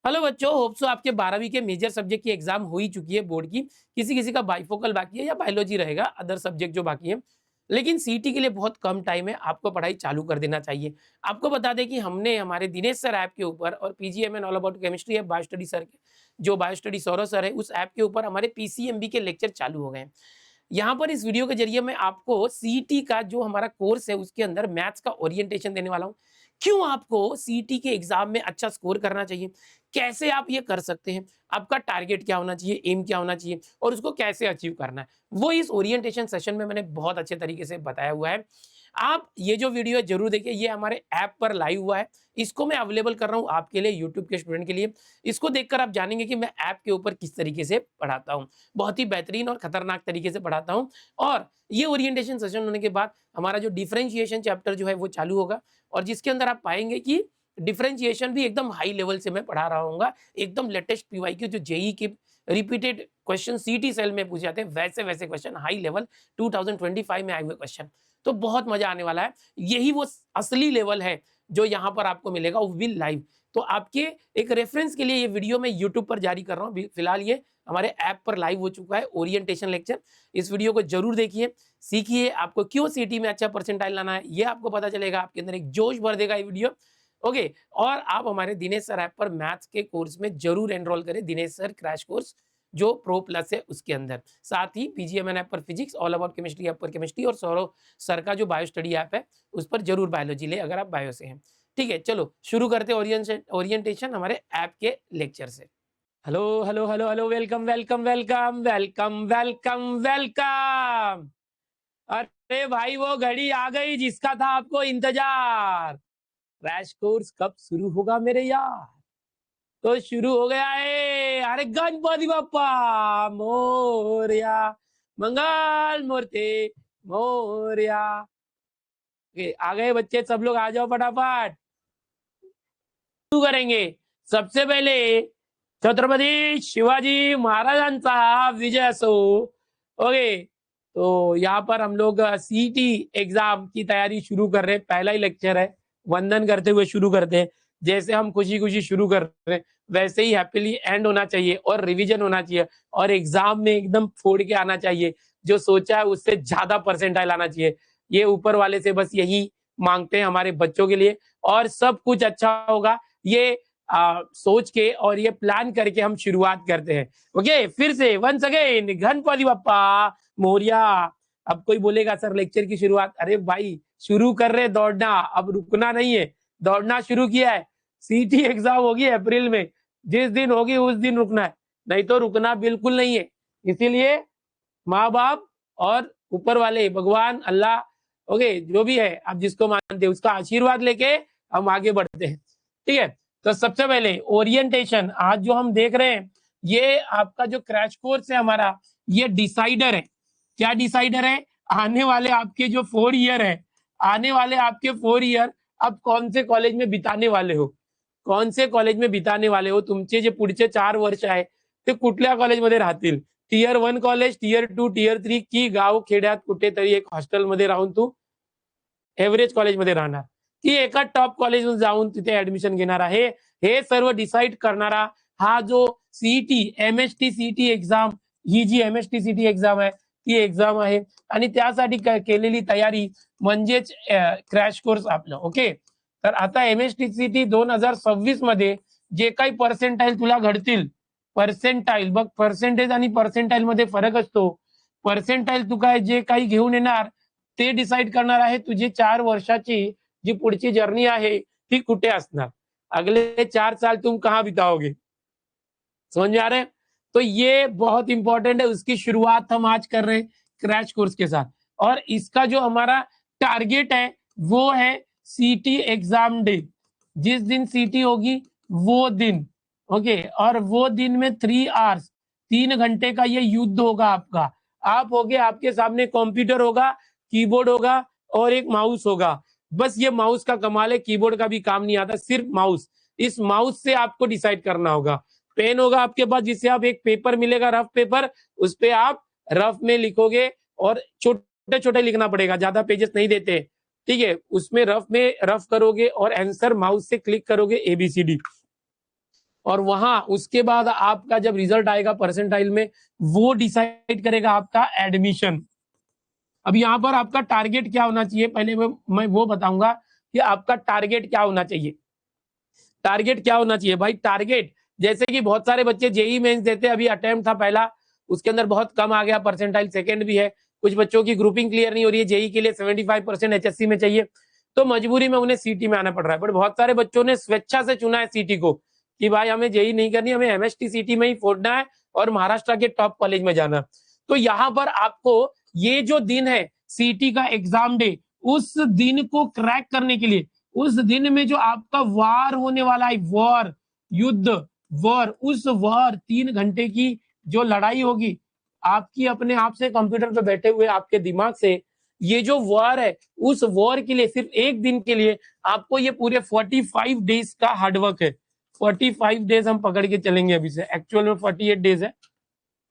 Hello बच्चों, hope so आपके 12वीं के मेजर सब्जेक्ट की एग्जाम हो ही चुकी है बोर्ड की। किसी किसी का बाइफोकल बाकी है या बायोलॉजी रहेगा, अदर सब्जेक्ट जो बाकी है। लेकिन सीटी के लिए बहुत कम टाइम है, आपको पढ़ाई चालू कर देना चाहिए। आपको बता दें कि हमने हमारे दिनेश सर ऐप के ऊपर और पीजीएमएन ऑल अबाउट केमिस्ट्री है बायो स्टडी सर के, जो बायो स्टडी सौरभ सर है, उस ऐप के ऊपर हमारे पीसीएमबी के लेक्चर चालू हो गए हैं। यहाँ पर इस वीडियो के जरिए मैं आपको सीईटी का जो हमारा कोर्स है उसके अंदर मैथ्स का ओरिएंटेशन देने वाला हूँ। क्यों आपको सीईटी के एग्जाम में अच्छा स्कोर करना चाहिए, कैसे आप ये कर सकते हैं, आपका टारगेट क्या होना चाहिए, एम क्या होना चाहिए और उसको कैसे अचीव करना है, वो इस ओरिएंटेशन सेशन में मैंने बहुत अच्छे तरीके से बताया हुआ है। आप ये जो वीडियो है जरूर देखिए, ये हमारे ऐप पर लाइव हुआ है। इसको मैं अवेलेबल कर रहा हूँ आपके लिए, यूट्यूब के स्टूडेंट के लिए। इसको देखकर आप जानेंगे कि मैं ऐप के ऊपर किस तरीके से पढ़ाता हूँ। बहुत ही बेहतरीन और खतरनाक तरीके से पढ़ाता हूँ। और ये ओरिएंटेशन सेशन होने के बाद हमारा जो डिफरेंशिएशन चैप्टर जो है वो चालू होगा, और जिसके अंदर आप पाएंगे कि डिफरेंशिएशन भी एकदम हाई लेवल से मैं पढ़ा रहा हूँ। एकदम लेटेस्ट पीवाईक्यू जो जेई के रिपीटेड क्वेश्चन सीटी सेल में पूछे जाते हैं, वैसे वैसे क्वेश्चन हाई लेवल 2025 में आए हुए क्वेश्चन। तो बहुत मजा आने वाला है। यही वो असली लेवल है जो यहाँ पर आपको मिलेगा, वो भी लाइव। तो आपके एक रेफरेंस के लिए ये वीडियो मैं यूट्यूब पर जारी कर रहा हूँ। फिलहाल ये हमारे ऐप पर लाइव हो चुका है ओरिएंटेशन लेक्चर। इस वीडियो को जरूर देखिए, सीखिए। आपको क्यों सीटी में अच्छा परसेंटाइल लाना है ये आपको पता चलेगा, आपके अंदर एक जोश भर देगा ये वीडियो। ओके, और आप हमारे दिनेश सर ऐप पर मैथ्स के कोर्स में जरूर एनरोल करें, दिनेश सर क्रैश कोर्स जो प्रो प्लस है उसके अंदर। साथ ही पीजीएमएन ऐप पर physics, all about chemistry app पर केमिस्ट्री, और सौरभ सर का जो बायो स्टडी ऐप है उस पर जरूर बायोलॉजी ले अगर आप बायो से हैं। ठीक है, चलो शुरू करते हैं ओरिएंटेशन हमारे ऐप के लेक्चर से। Hello hello hello hello, welcome welcome welcome welcome welcome welcome. अरे भाई, वो घड़ी आ गई जिसका था आपको इंतजार। क्रैश कोर्स कब शुरू होगा मेरे यार? तो शुरू हो गया है। अरे गणपति बप्पा मोरया, मंगल मूर्ति मोरया। आ गए बच्चे, सब लोग आ जाओ फटाफट। शुरू करेंगे। सबसे पहले छत्रपती शिवाजी महाराजांचा विजय असो। ओके, तो यहाँ पर हम लोग सीटी एग्जाम की तैयारी शुरू कर रहे हैं। पहला ही लेक्चर है, वंदन करते हुए शुरू करते हैं। जैसे हम खुशी खुशी शुरू कर रहे हैं वैसे ही हैप्पीली एंड होना चाहिए, और रिवीजन होना चाहिए, और एग्जाम में एकदम फोड़ के आना चाहिए। जो सोचा है उससे ज्यादा परसेंटाइल आना चाहिए। ये ऊपर वाले से बस यही मांगते हैं हमारे बच्चों के लिए, और सब कुछ अच्छा होगा ये सोच के और ये प्लान करके हम शुरुआत करते हैं। ओके, फिर से वंस अगेन गणपति बप्पा मोरिया। अब कोई बोलेगा सर लेक्चर की शुरुआत, अरे भाई शुरू कर रहे दौड़ना, अब रुकना नहीं है। दौड़ना शुरू किया है, सीटी एग्जाम होगी अप्रैल में, जिस दिन होगी उस दिन रुकना है, नहीं तो रुकना बिल्कुल नहीं है। इसीलिए माँ बाप और ऊपर वाले भगवान अल्लाह, ओके जो भी है आप जिसको मानते हैं, उसका आशीर्वाद लेके हम आगे बढ़ते हैं। ठीक है, तो सबसे पहले ओरिएंटेशन आज जो हम देख रहे हैं, ये आपका जो क्रैश कोर्स है हमारा, ये डिसाइडर है। क्या डिसाइडर है? आने वाले आपके जो 4 ईयर है, आने वाले आपके 4 ईयर आप कौन से कॉलेज में बिताने वाले हो, कौन से कॉलेज में बिताने वाले हो, तुमचे जे पुढचे 4 वर्ष आहे ते कुठल्या कॉलेजमध्ये राहतील। टियर 1 कॉलेज, टियर 2, टियर 3 की गाव खेड्यात कुठेतरी एक हॉस्टेलमध्ये राहून तू एव्हरेज कॉलेजमध्ये राहणार, की एका टॉप कॉलेज जाऊन तिथे ऍडमिशन घेणार आहे, हे सर्व डिसाइड करणारा हा जो सीईटी एमएसटी सीईटी एक्झाम, ही जी एमएसटी सीईटी एक्झाम आहे ती एक्झाम आहे। आणि त्यासाठी केलेली तयारी म्हणजेच क्रॅश कोर्स आपलं। ओके, तर आता एमएसटी सीईटी 2026 मध्ये जे काही पर्सेंटाईल तुला घडतील, पर्सेंटाईल बघ, पर्सेंटेज आणि पर्सेंटाईल मध्ये फरक असतो। पर्सेंटाईल तू काय जे काही घेऊन येणार ते डिसाइड करणार आहे तुझी 4 वर्षाची जी पुढची जर्नी आहे ती कुठे असणार, अगले 4 साल तुम कहाँ बिताओगे। समझ में आ रहे हैं? तो ये बहुत इंपॉर्टेंट है, उसकी शुरुआत हम आज कर रहे हैं क्रैश कोर्स के साथ। और इसका जो हमारा टारगेट है वो है सीटी एग्जाम डे, जिस दिन सीटी होगी वो दिन। ओके, और वो दिन में 3 आवर्स, 3 घंटे का ये युद्ध होगा आपका। आप होगे, आपके सामने कंप्यूटर होगा, कीबोर्ड होगा और एक माउस होगा। बस ये माउस का कमाल है, कीबोर्ड का भी काम नहीं आता, सिर्फ माउस। इस माउस से आपको डिसाइड करना होगा। पेन होगा आपके पास, जिससे आप एक पेपर मिलेगा रफ पेपर, उस पे आप रफ में लिखोगे, और छोटे छोटे लिखना पड़ेगा, ज्यादा पेजेस नहीं देते। ठीक है, उसमें रफ में रफ करोगे और आंसर माउस से क्लिक करोगे ABCD। और वहां उसके बाद आपका जब रिजल्ट आएगा परसेंटाइल में, वो डिसाइड करेगा आपका एडमिशन। अब यहाँ पर आपका टारगेट क्या होना चाहिए, पहले मैं वो बताऊंगा कि आपका टारगेट क्या होना चाहिए। टारगेट क्या होना चाहिए भाई? टारगेट जैसे कि बहुत सारे बच्चे जेई मेंस देते, अभी अटेम्प्ट था पहला, उसके अंदर बहुत कम आ गया परसेंटाइल, सेकंड भी है, कुछ बच्चों की ग्रुपिंग क्लियर नहीं हो रही है, जेई के लिए 75% एचएससी में चाहिए, तो मजबूरी में उन्हें सीटी में आना पड़ रहा है। बट बहुत सारे बच्चों ने स्वेच्छा से चुना है सीटी को कि भाई हमें जेई नहीं करनी, हमें एमएसटी सीटी में ही फोड़ना है और महाराष्ट्र के टॉप कॉलेज में जाना। तो यहाँ पर आपको ये जो दिन है सीटी का एग्जाम डे, उस दिन को क्रैक करने के लिए, उस दिन में जो आपका वार होने वाला है, वॉर, युद्ध, वॉर, उस वॉर 3 घंटे की जो लड़ाई होगी आपकी अपने आप से कंप्यूटर पे बैठे हुए आपके दिमाग से, ये जो वॉर है, उस वॉर के लिए सिर्फ एक दिन के लिए आपको ये पूरे 45 डेज का हार्डवर्क है। 45 डेज हम पकड़ के चलेंगे अभी से, एक्चुअल में 48 डेज है।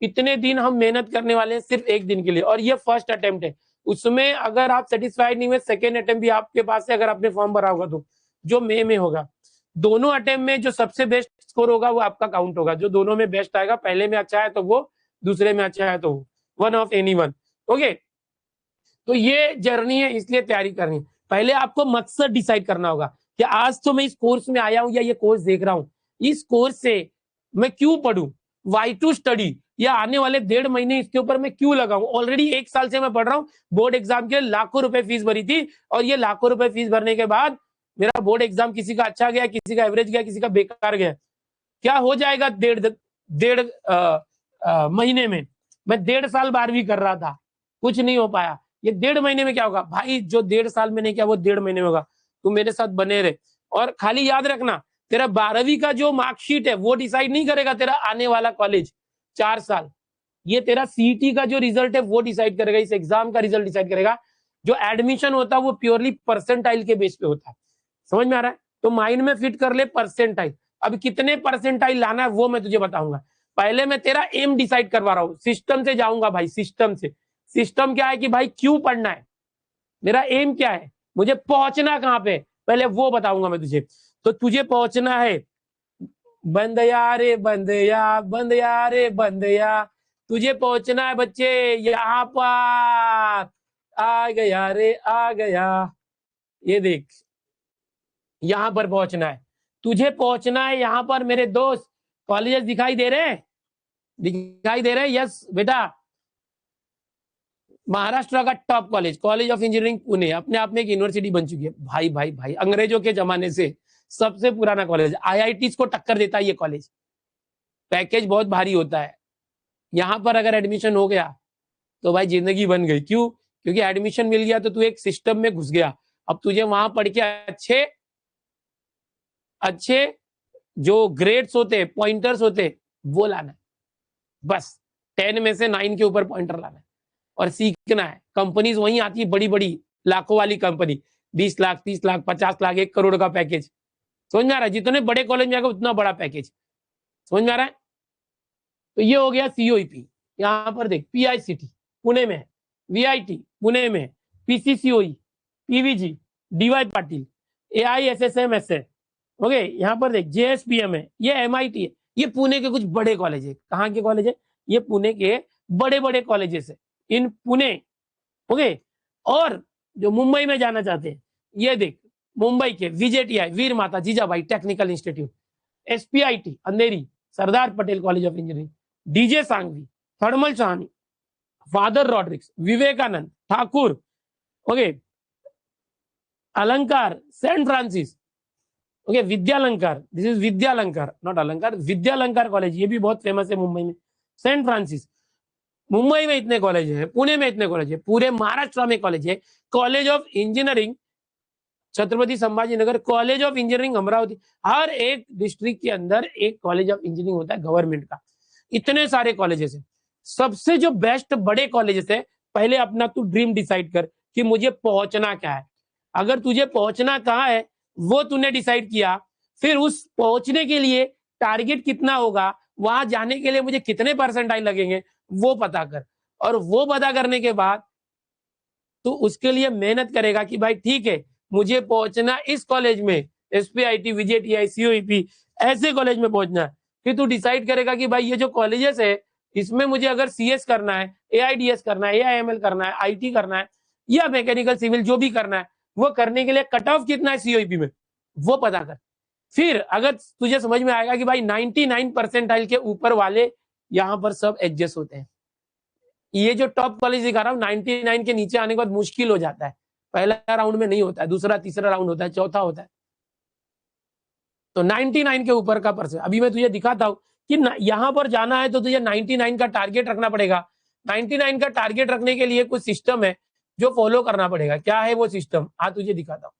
इतने दिन हम मेहनत करने वाले हैं सिर्फ एक दिन के लिए, और ये फर्स्ट अटेम्प्ट है। उसमें अगर आप सेटिस्फाइड नहीं हुए, सेकेंड अटेम्प्ट भी आपके पास है, अगर आपने फॉर्म भरा होगा तो, जो मई में होगा। दोनों अटेम्प्ट में जो सबसे बेस्ट स्कोर होगा वो आपका काउंट होगा, जो दोनों में बेस्ट आएगा, पहले में अच्छा है तो वो, दूसरे में अच्छा है तो वो, one of any one. Okay, तो ये जर्नी है, इसलिए तैयारी करनी है। पहले आपको मकसद डिसाइड करना होगा कि आज तो मैं इस कोर्स में आया हूं या ये कोर्स देख रहा हूं, इस कोर्स से मैं क्यों पढ़ूं, वाई टू स्टडी, या आने वाले 1.5 महीने इसके ऊपर मैं क्यों लगाऊं। ऑलरेडी 1 साल से मैं पढ़ रहा हूं, बोर्ड एग्जाम के लाखों रुपए फीस भरी थी, और ये लाखों रुपए फीस भरने के बाद मेरा बोर्ड एग्जाम किसी का अच्छा गया, किसी का एवरेज गया, किसी का बेकार गया। क्या हो जाएगा डेढ़ महीने में? मैं 1.5 साल 12वीं कर रहा था, कुछ नहीं हो पाया, ये 1.5 महीने में क्या होगा भाई? जो 1.5 साल में नहीं किया वो 1.5 महीने में होगा। तू मेरे साथ बने रहे, और खाली याद रखना, तेरा 12वीं का जो मार्कशीट है वो डिसाइड नहीं करेगा तेरा आने वाला कॉलेज 4 साल। ये तेरा सीईटी का जो रिजल्ट है वो डिसाइड करेगा, इस एग्जाम का रिजल्ट डिसाइड करेगा। जो एडमिशन होता है वो प्योरली परसेंटाइल के बेस पे होता है। समझ में आ रहा है? तो माइंड में फिट कर ले परसेंटाइल। अब कितने परसेंटाइल लाना है वो मैं तुझे बताऊंगा। पहले मैं तेरा एम डिसाइड करवा रहा हूँ, सिस्टम से जाऊंगा भाई, सिस्टम से। सिस्टम क्या है कि भाई क्यों पढ़ना है, मेरा एम क्या है, मुझे पहुंचना कहां पे, पहले वो बताऊंगा मैं तुझे। तो तुझे पहुंचना है बंदया रे बंदया, बंदया रे बंदया, तुझे पहुंचना है बच्चे यहाँ पर। आ गया रे आ गया, ये देख, यहां पर पहुंचना है तुझे, पहुंचना है यहाँ पर मेरे दोस्त। कॉलेजेस दिखाई दे रहे हैं, दिखाई दे रहे हैं? यस बेटा, महाराष्ट्र का top college, college of engineering Pune, अपने आप में एक यूनिवर्सिटी बन चुकी है भाई भाई भाई, अंग्रेजों के जमाने से सबसे पुराना कॉलेज, आईआईटी को टक्कर देता है ये कॉलेज। पैकेज बहुत भारी होता है, यहाँ पर अगर एडमिशन हो गया तो भाई जिंदगी बन गई। क्यों? क्योंकि एडमिशन मिल गया तो तू एक सिस्टम में घुस गया। अब तुझे वहां पढ़ के अच्छे अच्छे जो ग्रेड्स होते, पॉइंटर्स होते, वो लाना है बस। 10 में से 9 के ऊपर पॉइंटर लाना है और सीखना है। कंपनीज वहीं आती है बड़ी बड़ी, लाखों वाली कंपनी, 20 लाख 30 लाख 50 लाख 1 करोड़ का पैकेज। समझ में आ रहा है? जितने बड़े कॉलेज में आएगा उतना बड़ा पैकेज। समझ में आ रहा है? तो ये हो गया सीओईपी। यहाँ पर देख, पीआईसीटी पुणे में है, वीआईटी पुणे में है, पीसीसीओई, पीवीजी, डीवाई पाटिल, एआईएसएसएम है। ओके, यहाँ पर देख जेएसपीएम है, ये एमआईटी है। ये पुणे के कुछ बड़े कॉलेज है। कहाँ के कॉलेज है? ये पुणे के बड़े बड़े कॉलेजेस है इन पुणे। ओके, और जो मुंबई में जाना चाहते हैं, ये देख, मुंबई के VJTI, Veer Mata Jijabai technical institute, SPIT Andheri, Sardar Patel college of engineering, DJ Sanghvi, Thadomal Shahani, father Rodrigues, Vivekanand Thakur, okay, Alankar, Saint Francis, okay, Vidyalankar, this is Vidyalankar not Alankar, Vidyalankar college, ये भी बहुत फेमस है मुंबई में। सेंट फ्रांसिस, मुंबई में इतने कॉलेज है, पुणे में इतने कॉलेज है, पूरे महाराष्ट्र में कॉलेज है। College of engineering Chhatrapati Sambhajinagar, college of engineering Amravati, हर एक डिस्ट्रिक्ट के अंदर एक कॉलेज ऑफ इंजीनियरिंग होता है गवर्नमेंट का। इतने सारे कॉलेजेस है। सबसे जो बेस्ट बड़े कॉलेजेस है, पहले अपना तू ड्रीम डिसाइड कर कि मुझे पहुंचना क्या है। अगर तुझे पहुंचना कहाँ है वो तूने डिसाइड किया, फिर उस पहुंचने के लिए टारगेट कितना होगा, वहां जाने के लिए मुझे कितने परसेंटाइल लगेंगे, वो पता कर। और वो पता करने के बाद तो उसके लिए मेहनत करेगा कि भाई ठीक है, मुझे पहुंचना इस कॉलेज में, SPIT, VJTI, COEP, ऐसे कॉलेज में पहुंचना है। फिर तू डिसाइड करेगा कि भाई ये जो कॉलेजेस है इसमें मुझे अगर CS करना है, AIDS करना है, AIML करना है, IT करना है या मैकेनिकल सिविल जो भी करना है, वो करने के लिए कट ऑफ कितना है COEP में वो पता कर। फिर अगर तुझे समझ में आएगा कि भाई 99 परसेंटाइल के ऊपर वाले यहाँ पर सब एडजस्ट होते हैं। ये जो टॉप कॉलेज दिखा रहा हूँ 99 के नीचे आने के बाद मुश्किल हो जाता है। पहला राउंड में नहीं होता है, दूसरा तीसरा राउंड होता है, चौथा होता है। तो 99 के ऊपर का परसेंट अभी मैं तुझे दिखाता हूँ कि यहाँ पर जाना है तो तुझे 99 का टारगेट रखना पड़ेगा। 99 का टारगेट रखने के लिए कुछ सिस्टम है जो फॉलो करना पड़ेगा। क्या है वो सिस्टम, हाँ तुझे दिखाता हूँ।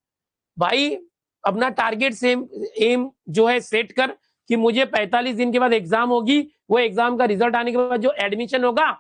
भाई अपना टारगेट सेम एम जो है सेट कर कि मुझे 45 दिन के बाद एग्जाम होगी, वो एग्जाम का रिजल्ट आने के बाद जो एडमिशन होगा,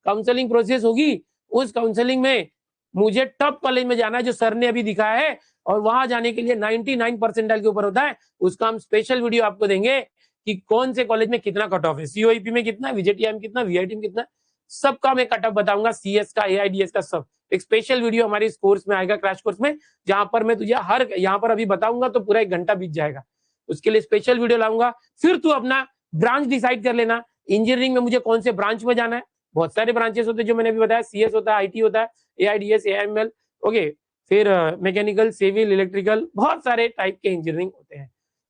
काउंसलिंग प्रोसेस होगी, उस काउंसलिंग में मुझे टॉप कॉलेज में जाना है जो सर ने अभी दिखाया है, और वहां जाने के लिए 99 परसेंटाइल के ऊपर होता है। उसका हम स्पेशल वीडियो आपको देंगे कि कौन से कॉलेज में कितना कट ऑफ है, COEP में कितना, VJTI में कितना, VIT में कितना, सबका मैं कट ऑफ बताऊंगा, CS का, AIDS का, सब एक स्पेशल वीडियो हमारे इस कोर्स में आएगा, क्रैश कोर्स में, जहां पर मैं तुझे हर यहाँ पर अभी बताऊंगा तो पूरा 1 घंटा बीत जाएगा। उसके लिए स्पेशल वीडियो लाऊंगा। फिर तू अपना ब्रांच डिसाइड कर लेना, इंजीनियरिंग में मुझे कौन से ब्रांच में जाना है। बहुत सारे ब्रांचेस होते हैं जो मैंने अभी बताया, CS होता है, IT होता है, AIDS, AIML, ओके, फिर मैकेनिकल, सिविल, इलेक्ट्रिकल, बहुत सारे टाइप के इंजीनियरिंग होते हैं।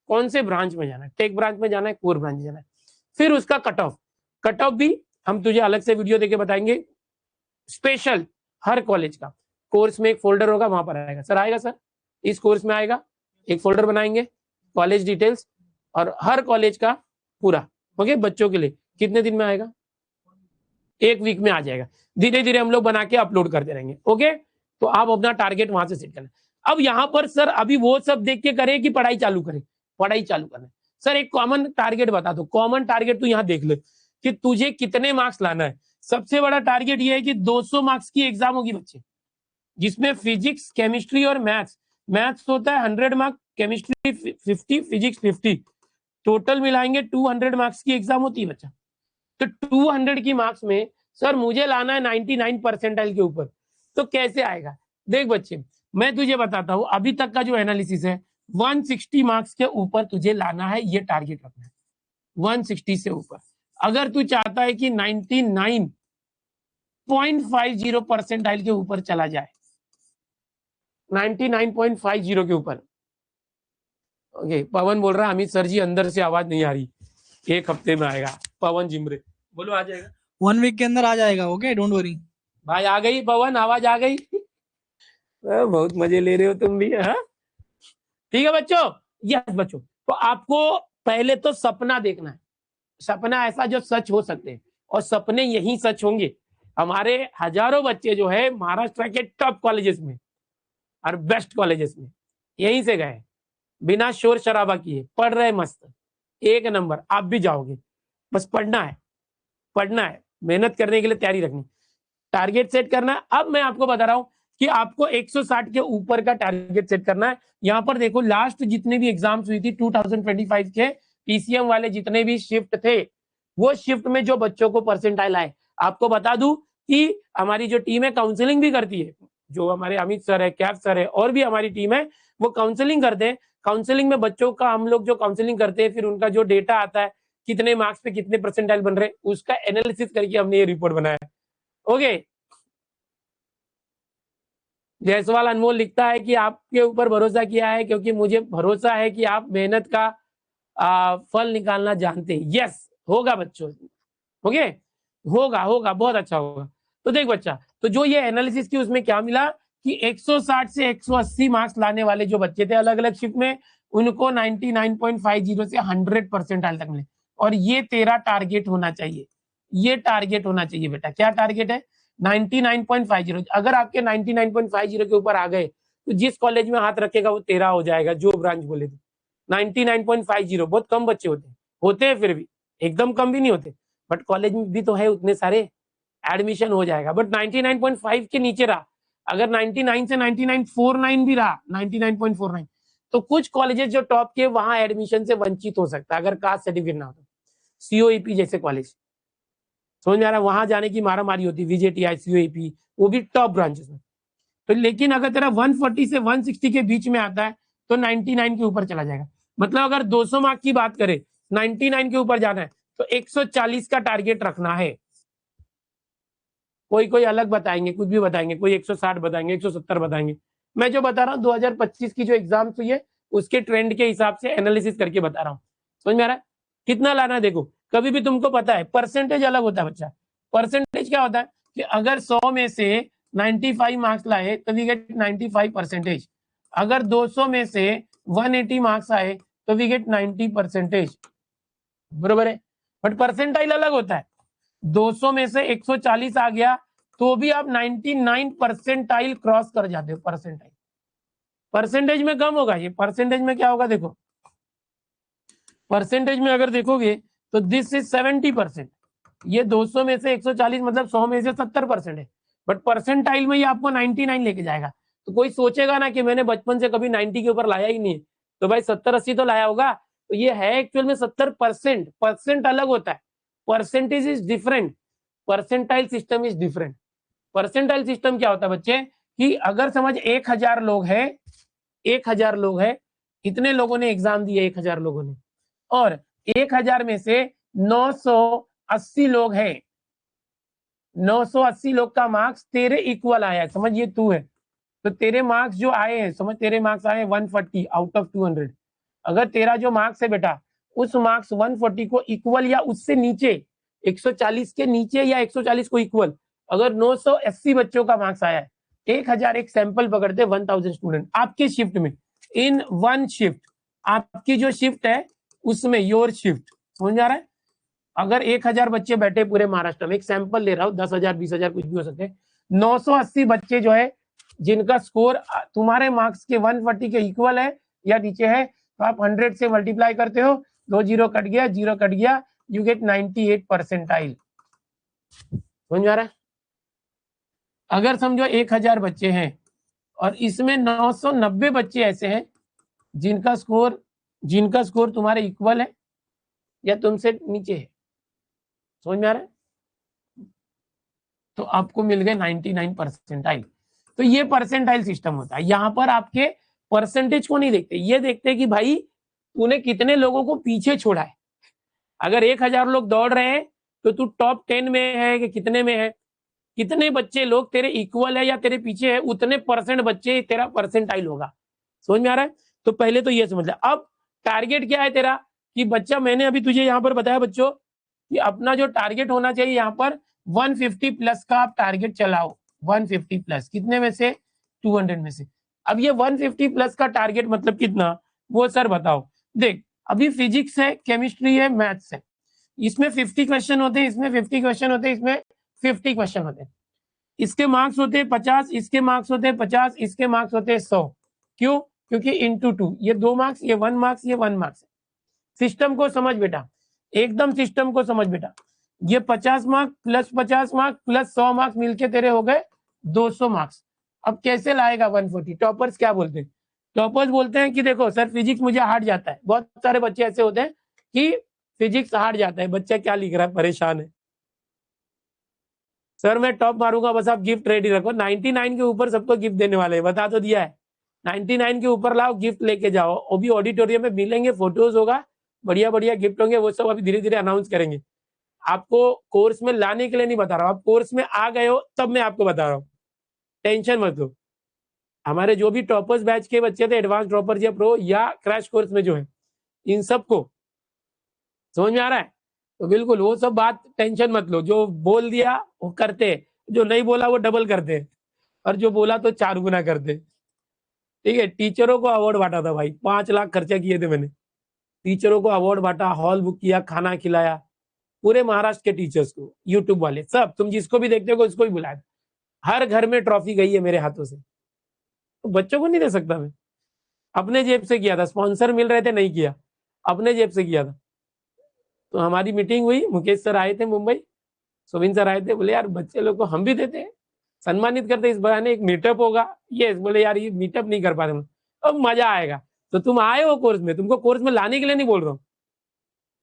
कौन से ब्रांच में जाना है, टेक ब्रांच में जाना है, कोर ब्रांच में जाना है। फिर उसका कट ऑफ भी हम तुझे अलग से वीडियो देके बताएंगे, स्पेशल हर कॉलेज का। कोर्स में एक फोल्डर होगा, वहां पर आएगा, सर आएगा, सर इस कोर्स में आएगा, एक फोल्डर बनाएंगे, कॉलेज डिटेल्स और हर कॉलेज का पूरा, ओके। बच्चों के लिए कितने दिन में आएगा, 1 वीक में आ जाएगा। धीरे धीरे हम लोग बना के अपलोड करते रहेंगे, ओके। तो आप अपना टारगेट वहां से सेट करना। अब यहाँ पर सर अभी वो सब देख के करें कि पढ़ाई चालू करें, पढ़ाई चालू करना। सर एक कॉमन टारगेट बता दो, कॉमन टारगेट तू यहाँ देख ले कि तुझे कितने मार्क्स लाना है। सबसे बड़ा टारगेट ये है कि 200 मार्क्स की एग्जाम होगी बच्चे, जिसमें फिजिक्स, केमिस्ट्री और मैथ्स। मैथ्स होता है 100 मार्क्स, केमिस्ट्री 50, फिजिक्स 50, टोटल मिलाएंगे 200 मार्क्स की एग्जाम होती है बच्चा। तो 200 की मार्क्स में सर मुझे लाना है 99 परसेंटाइल के ऊपर, तो कैसे आएगा। देख बच्चे मैं तुझे बताता हूं, अभी तक का जो एनालिसिस है 160 मार्क्स के ऊपर तुझे लाना है, ये टारगेट रखना है 160 से ऊपर। अगर तू चाहता है कि 99.50 परसेंटाइल के ऊपर चला जाए, 99.50 के ऊपर, ओके। पवन बोल रहा है अमित सर जी अंदर से आवाज नहीं आ रही, 1 हफ्ते में आएगा। पवन जिमरे बोलो आ जाएगा, 1 वीक के अंदर आ जाएगा, ओके डोंट वरी। भाई आ गई पवन, आवाज आ गई। बहुत मजे ले रहे हो तुम भी, हाँ ठीक है बच्चों। यस बच्चों, तो आपको पहले तो सपना देखना है, सपना ऐसा जो सच हो सकते हैं, और सपने यही सच होंगे। हमारे हजारों बच्चे जो है महाराष्ट्र के टॉप कॉलेजेस में और बेस्ट कॉलेजेस में यहीं से गए, बिना शोर शराबा किए पढ़ रहे, मस्त 1 नंबर। आप भी जाओगे, बस पढ़ना है, पढ़ना है, मेहनत करने के लिए तैयारी रखनी, टारगेट सेट करना है। अब मैं आपको बता रहा हूं कि आपको 160 के ऊपर का टारगेट सेट करना है। यहाँ पर देखो लास्ट जितने भी एग्जाम्स हुई थी 2025 के PCM वाले जितने भी शिफ्ट थे, वो शिफ्ट में जो बच्चों को परसेंटाइल आए, आपको बता दूं कि हमारी जो टीम है काउंसलिंग भी करती है, जो हमारे अमित सर है, कैफ सर है, और भी हमारी टीम है, वो काउंसलिंग करते हैं। काउंसलिंग में बच्चों का हम लोग जो काउंसलिंग करते हैं, फिर उनका जो डेटा आता है, कितने मार्क्स पे कितने परसेंटाइल बन रहे हैं, उसका एनालिसिस करके हमने ये रिपोर्ट बनाया है, ओके। जायसवाल अनमोल लिखता है कि आपके ऊपर भरोसा किया है क्योंकि मुझे भरोसा है कि आप मेहनत का फल निकालना जानते हैं। यस होगा बच्चों, ओके, होगा होगा, बहुत अच्छा होगा। तो देख बच्चा, तो जो ये एनालिसिस की उसमें क्या मिला कि 160 से 180 मार्क्स लाने वाले जो बच्चे थे अलग अलग शिफ्ट में, उनको 99.50 से 100 परसेंटाइल तक मिले। और ये तेरा टारगेट होना चाहिए, ये टारगेट होना चाहिए बेटा। क्या टारगेट है, 99.50। अगर आपके 99.50 के ऊपर आ गए तो जिस कॉलेज में हाथ रखेगा वो तेरा हो जाएगा, जो ब्रांच बोले थे। 99.50 बहुत कम बच्चे होते हैं, फिर भी एकदम कम भी नहीं होते, बट कॉलेज में भी तो है उतने सारे, एडमिशन हो जाएगा। बट 99.5 के नीचे रहा, अगर 99 से 99.49 भी रहा, 99.49, तो कुछ कॉलेजेस जो टॉप के वहां एडमिशन से वंचित हो सकता है अगर कास्ट सर्टिफिकेट ना हो तो। COEP जैसे कॉलेज, समझ में आ रहा है, वहां जाने की मारामारी होती, VJTI, COEP, वो भी टॉप ब्रांचेस में। तो लेकिन अगर तेरा 140 से 160 के बीच में आता है तो 99 के ऊपर चला जाएगा। मतलब अगर 200 मार्क्स की बात करें, 99 के ऊपर जाना है तो 140 का टारगेट रखना है। कोई अलग बताएंगे, कुछ भी बताएंगे, कोई 160 बताएंगे, 170 बताएंगे। मैं जो बता रहा हूँ 2025 की जो एग्जाम्स हुई है उसके ट्रेंड के हिसाब से एनालिसिस करके बता रहा हूँ। समझ में आ रहा है? कितना लाना है देखो, कभी भी तुमको पता है परसेंटेज अलग होता है बच्चा। परसेंटेज क्या होता है कि अगर 100 में से 95 मार्क्स लाए तो वी गेट 95 परसेंटेज। अगर 200 में से 180 मार्क्स आए तो वी गेट 90 परसेंटेज, बरोबर है। बट परसेंटाइल अलग होता है, 200 में से 140 आ गया तो भी आप 99 परसेंटाइल क्रॉस कर जाते हो। परसेंटाइल परसेंटेज में कम होगा, ये परसेंटेज में क्या होगा देखो, परसेंटेज में अगर देखोगे तो दिस इज 70%। ये 200 में से 140 मतलब 100 में से 70% है। बट परसेंटाइल में ये आपको 99 लेके जाएगा। तो कोई सोचेगा ना कि मैंने बचपन से कभी 90 के ऊपर लाया ही नहीं है, तो भाई 70-80 तो लाया होगा। तो ये है एक्चुअल में 70%। परसेंट अलग होता है, percentage is different, percentile system is different. Percentile system क्या होता है बच्चे कि अगर समझ 1000 लोग हैं, 1000 लोग हैं, कितने लोगों ने एग्जाम दिए? 1000 लोगों ने, और 1000 में से 980 लोग हैं, 980 लोग का मार्क्स तेरे इक्वल आया। समझ ये तू है तो तेरे मार्क्स जो आए हैं, समझ तेरे मार्क्स आए 140 आउट ऑफ 200। अगर तेरा जो मार्क्स है बेटा उस मार्क्स 140 को इक्वल या उससे नीचे, 140 के नीचे या 140 को इक्वल, अगर 980 बच्चों का मार्क्स आया है, 1000 एक सैंपल पकड़ते 1000 स्टूडेंट आपके शिफ्ट में, इन वन शिफ्ट, आपकी जो शिफ्ट है उसमें, योर शिफ्ट, समझ आ रहा है? अगर 1000 बच्चे बैठे पूरे महाराष्ट्र में, एक सैंपल ले रहा हूँ, 10,000 20,000 कुछ भी हो सकते हैं, 980 बच्चे जो है जिनका स्कोर तुम्हारे मार्क्स के 140 के इक्वल है या नीचे है, तो आप 100 से मल्टीप्लाई करते हो, 2 जीरो कट गया, जीरो कट गया, यू गेट 98 परसेंटाइल। समझ में आ रहा है? अगर समझो 1000 बच्चे हैं और इसमें 990 बच्चे ऐसे हैं जिनका स्कोर तुम्हारे इक्वल है या तुमसे नीचे है, समझ में आ रहा है? तो आपको मिल गए 99 परसेंटाइल। तो ये परसेंटाइल सिस्टम होता है। यहाँ पर आपके परसेंटेज को नहीं देखते, ये देखते कि भाई तूने कितने लोगों को पीछे छोड़ा है। अगर 1000 लोग दौड़ रहे हैं तो तू टॉप 10 में है कि कितने में है, कितने बच्चे लोग तेरे इक्वल है या तेरे पीछे है, उतने परसेंट बच्चे तेरा परसेंटाइल होगा। समझ में आ रहा है? तो पहले तो ये समझ ले। अब टारगेट क्या है तेरा कि बच्चा, मैंने अभी तुझे यहाँ पर बताया बच्चों कि अपना जो टारगेट होना चाहिए यहाँ पर 150 प्लस का आप टारगेट चलाओ। 150 प्लस कितने में से? 200 में से। अब ये 150 प्लस का टारगेट मतलब कितना, वो सर बताओ। देख अभी फिजिक्स है, केमिस्ट्री है, मैथ्स है, इसमें 50 क्वेश्चन होते हैं, इसमें 50 क्वेश्चन होते हैं, इसमें 50 क्वेश्चन होते हैं। इसके मार्क्स होते हैं 50, इसके मार्क्स होते हैं 50, इसके मार्क्स होते हैं 100। क्यों? क्योंकि इंटू 2, ये 2 मार्क्स, ये 1 मार्क्स, ये 1 मार्क्स। सिस्टम को समझ बेटा, एकदम सिस्टम को समझ बेटा। ये 50 marks plus 50 marks plus 100 marks मिलके तेरे हो गए 200 मार्क्स। अब कैसे लाएगा 140? टॉपर्स क्या बोलते हैं? टॉपर्स बोलते हैं कि देखो सर फिजिक्स मुझे हार्ड जाता है। बहुत सारे बच्चे ऐसे होते हैं कि फिजिक्स हार्ड जाता है, बच्चा क्या लिख रहा है, परेशान है, सर मैं टॉप मारूंगा, बस आप गिफ्ट रेडी रखो। 99 के ऊपर सबको गिफ्ट देने वाले हैं, बता तो दिया है। 99 के ऊपर लाओ, गिफ्ट लेके जाओ। वो भी ऑडिटोरियम में मिलेंगे, फोटोज होगा, बढ़िया बढ़िया गिफ्ट होंगे, वो सब अभी धीरे धीरे अनाउंस करेंगे। आपको कोर्स में लाने के लिए नहीं बता रहा हूँ, आप कोर्स में आ गए हो तब मैं आपको बता रहा हूँ, टेंशन मत लो। हमारे जो भी टॉपर्स बैच के बच्चे थे, एडवांस टॉपर्स या प्रो या क्रैश कोर्स में जो है, इन सबको समझ में आ रहा है? तो बिल्कुल वो सब बात टेंशन मत लो, जो बोल दिया वो करते, जो नहीं बोला वो डबल करते, और जो बोला तो 4 गुना करते। ठीक है, टीचरों को अवार्ड बांटा था भाई, 5 लाख खर्चा किए थे मैंने, टीचरों को अवार्ड बांटा, हॉल बुक किया, खाना खिलाया पूरे महाराष्ट्र के टीचर्स को, यूट्यूब वाले सब, तुम जिसको भी देखते हो उसको भी बुलाया। हर घर में ट्रॉफी गई है मेरे हाथों से। तो बच्चों को नहीं दे सकता मैं, अपने जेब से किया था, स्पॉन्सर मिल रहे थे नहीं किया, अपने जेब से किया था। तो हमारी मीटिंग हुई, मुकेश सर आए थे मुंबई, सुविन सर आए थे, बोले यार बच्चे लोग को हम भी देते हैं, सम्मानित करते, इस बहाने एक मीटअप होगा। ये बोले यार ये मीटअप नहीं कर पाते हम, अब मजा आएगा। तो तुम आए हो कोर्स में, तुमको कोर्स में लाने के लिए नहीं बोल रहा हूँ,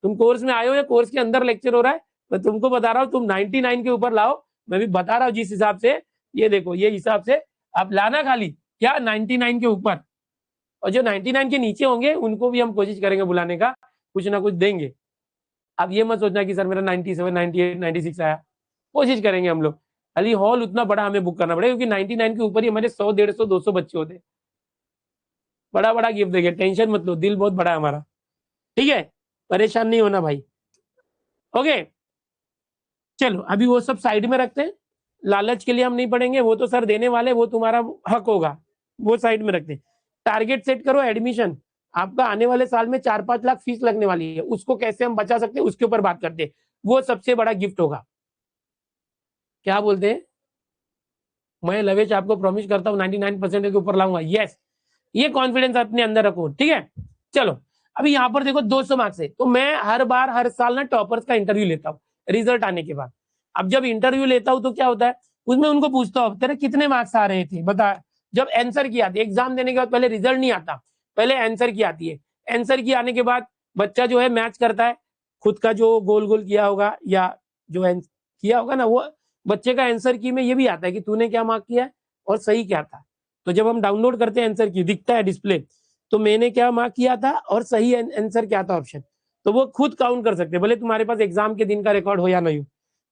तुम कोर्स में आए हो या कोर्स के अंदर लेक्चर हो रहा है, मैं तुमको बता रहा हूँ तुम 99 के ऊपर लाओ। मैं भी बता रहा हूँ जिस हिसाब से, ये देखो ये हिसाब से आप लाना, खाली क्या 99 के ऊपर। और जो 99 के नीचे होंगे उनको भी हम कोशिश करेंगे बुलाने का, कुछ ना कुछ देंगे। अब ये मत सोचना कि सर मेरा 97, 98, 96 आया, कोशिश करेंगे हम लोग। खाली हॉल उतना बड़ा हमें बुक करना पड़ेगा, क्योंकि 99 के ऊपर ही हमारे 100, 150, 200 बच्चे होते हैं। बड़ा बड़ा गिफ्ट देंगे, टेंशन मत लो, दिल बहुत बड़ा है हमारा, ठीक है, परेशान नहीं होना भाई। ओके, चलो अभी वो सब साइड में रखते हैं, लालच के लिए हम नहीं पढ़ेंगे, वो तो सर देने वाले, वो तुम्हारा हक होगा, वो साइड में रखते हैं। टारगेट सेट करो एडमिशन, आपका आने वाले साल में 4-5 लाख फीस लगने वाली है, उसको कैसे हम बचा सकते हैं उसके ऊपर बात करते हैं, वो सबसे बड़ा गिफ्ट होगा। क्या बोलते हैं, मैं लवेश आपको प्रॉमिस करता हूँ 99% के ऊपर लाऊंगा, यस, ये कॉन्फिडेंस अपने अंदर रखो, ठीक है। चलो अभी यहाँ पर देखो 200 मार्क्स है, तो मैं हर बार हर साल ना टॉपर्स का इंटरव्यू लेता हूँ रिजल्ट आने के बाद। अब जब इंटरव्यू लेता हूँ तो क्या होता है, उसमें उनको पूछता हूँ तेरे कितने मार्क्स आ रहे थे बता। जब आंसर की आती है, एग्जाम देने के बाद पहले रिजल्ट नहीं आता, पहले आंसर की आती है। आंसर की आने के बाद बच्चा जो है मैच करता है, खुद का जो गोल गोल किया होगा या जो किया होगा ना, वो बच्चे का आंसर की में ये भी आता है कि तूने क्या मार्क किया है और सही क्या था। तो जब हम डाउनलोड करते हैं आंसर की, दिखता है डिस्प्ले, तो मैंने क्या मार्क किया था और सही आंसर क्या था ऑप्शन, तो वो खुद काउंट कर सकते हैं, भले तुम्हारे पास एग्जाम के दिन का रिकॉर्ड हो या नहीं हो।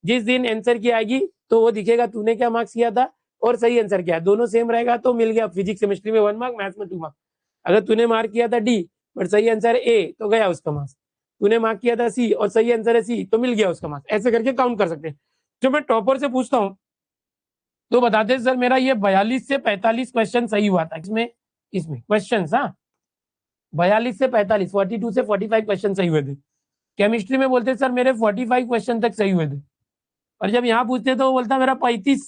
जिस दिन आंसर की आएगी तो वो दिखेगा तूने क्या मार्क्स किया था और सही आंसर क्या है, दोनों सेम रहेगा तो मिल गया, फिजिक्स केमिस्ट्री में 1 मार्क, मैथ्स में 2 मार्क। अगर तूने मार्क किया था डी बट सही आंसर ए तो गया उसका मार्क्स, तूने मार्क किया था सी और सही आंसर है सी तो मिल गया उसका मार्क्स, ऐसे करके काउंट कर सकते हैं। जो मैं टॉपर से पूछता हूँ तो बताते सर मेरा ये 42 से 45 क्वेश्चन सही हुआ था, इसमें इसमें क्वेश्चन, हाँ 42 से 45, 42 से 45 क्वेश्चन सही हुए थे। केमिस्ट्री में बोलते सर मेरे 45 क्वेश्चन तक सही हुए थे, और जब यहाँ पूछते तो वो बोलता मेरा 35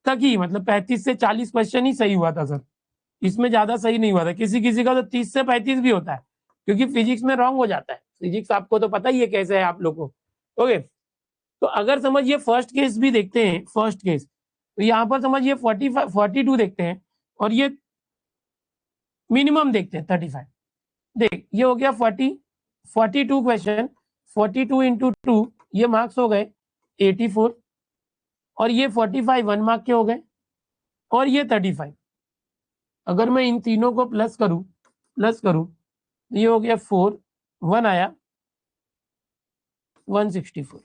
तक ही, मतलब 35 से 40 क्वेश्चन ही सही हुआ था सर, इसमें ज्यादा सही नहीं हुआ था। किसी किसी का तो 30 से 35 भी होता है, क्योंकि फिजिक्स में रॉन्ग हो जाता है, फिजिक्स आपको तो पता ही है कैसे है आप लोग को। ओके, तो अगर समझिए फर्स्ट केस भी देखते हैं, फर्स्ट केस तो यहाँ पर समझिए 42 देखते हैं, और ये मिनिमम देखते हैं 35। देख ये हो गया 42 क्वेश्चन, 42 इंटू 2 ये मार्क्स हो गए 84, और ये 45 1 मार्क के हो गए, और ये 35। अगर मैं इन तीनों को प्लस करूं ये हो गया 4, 1 आया 164,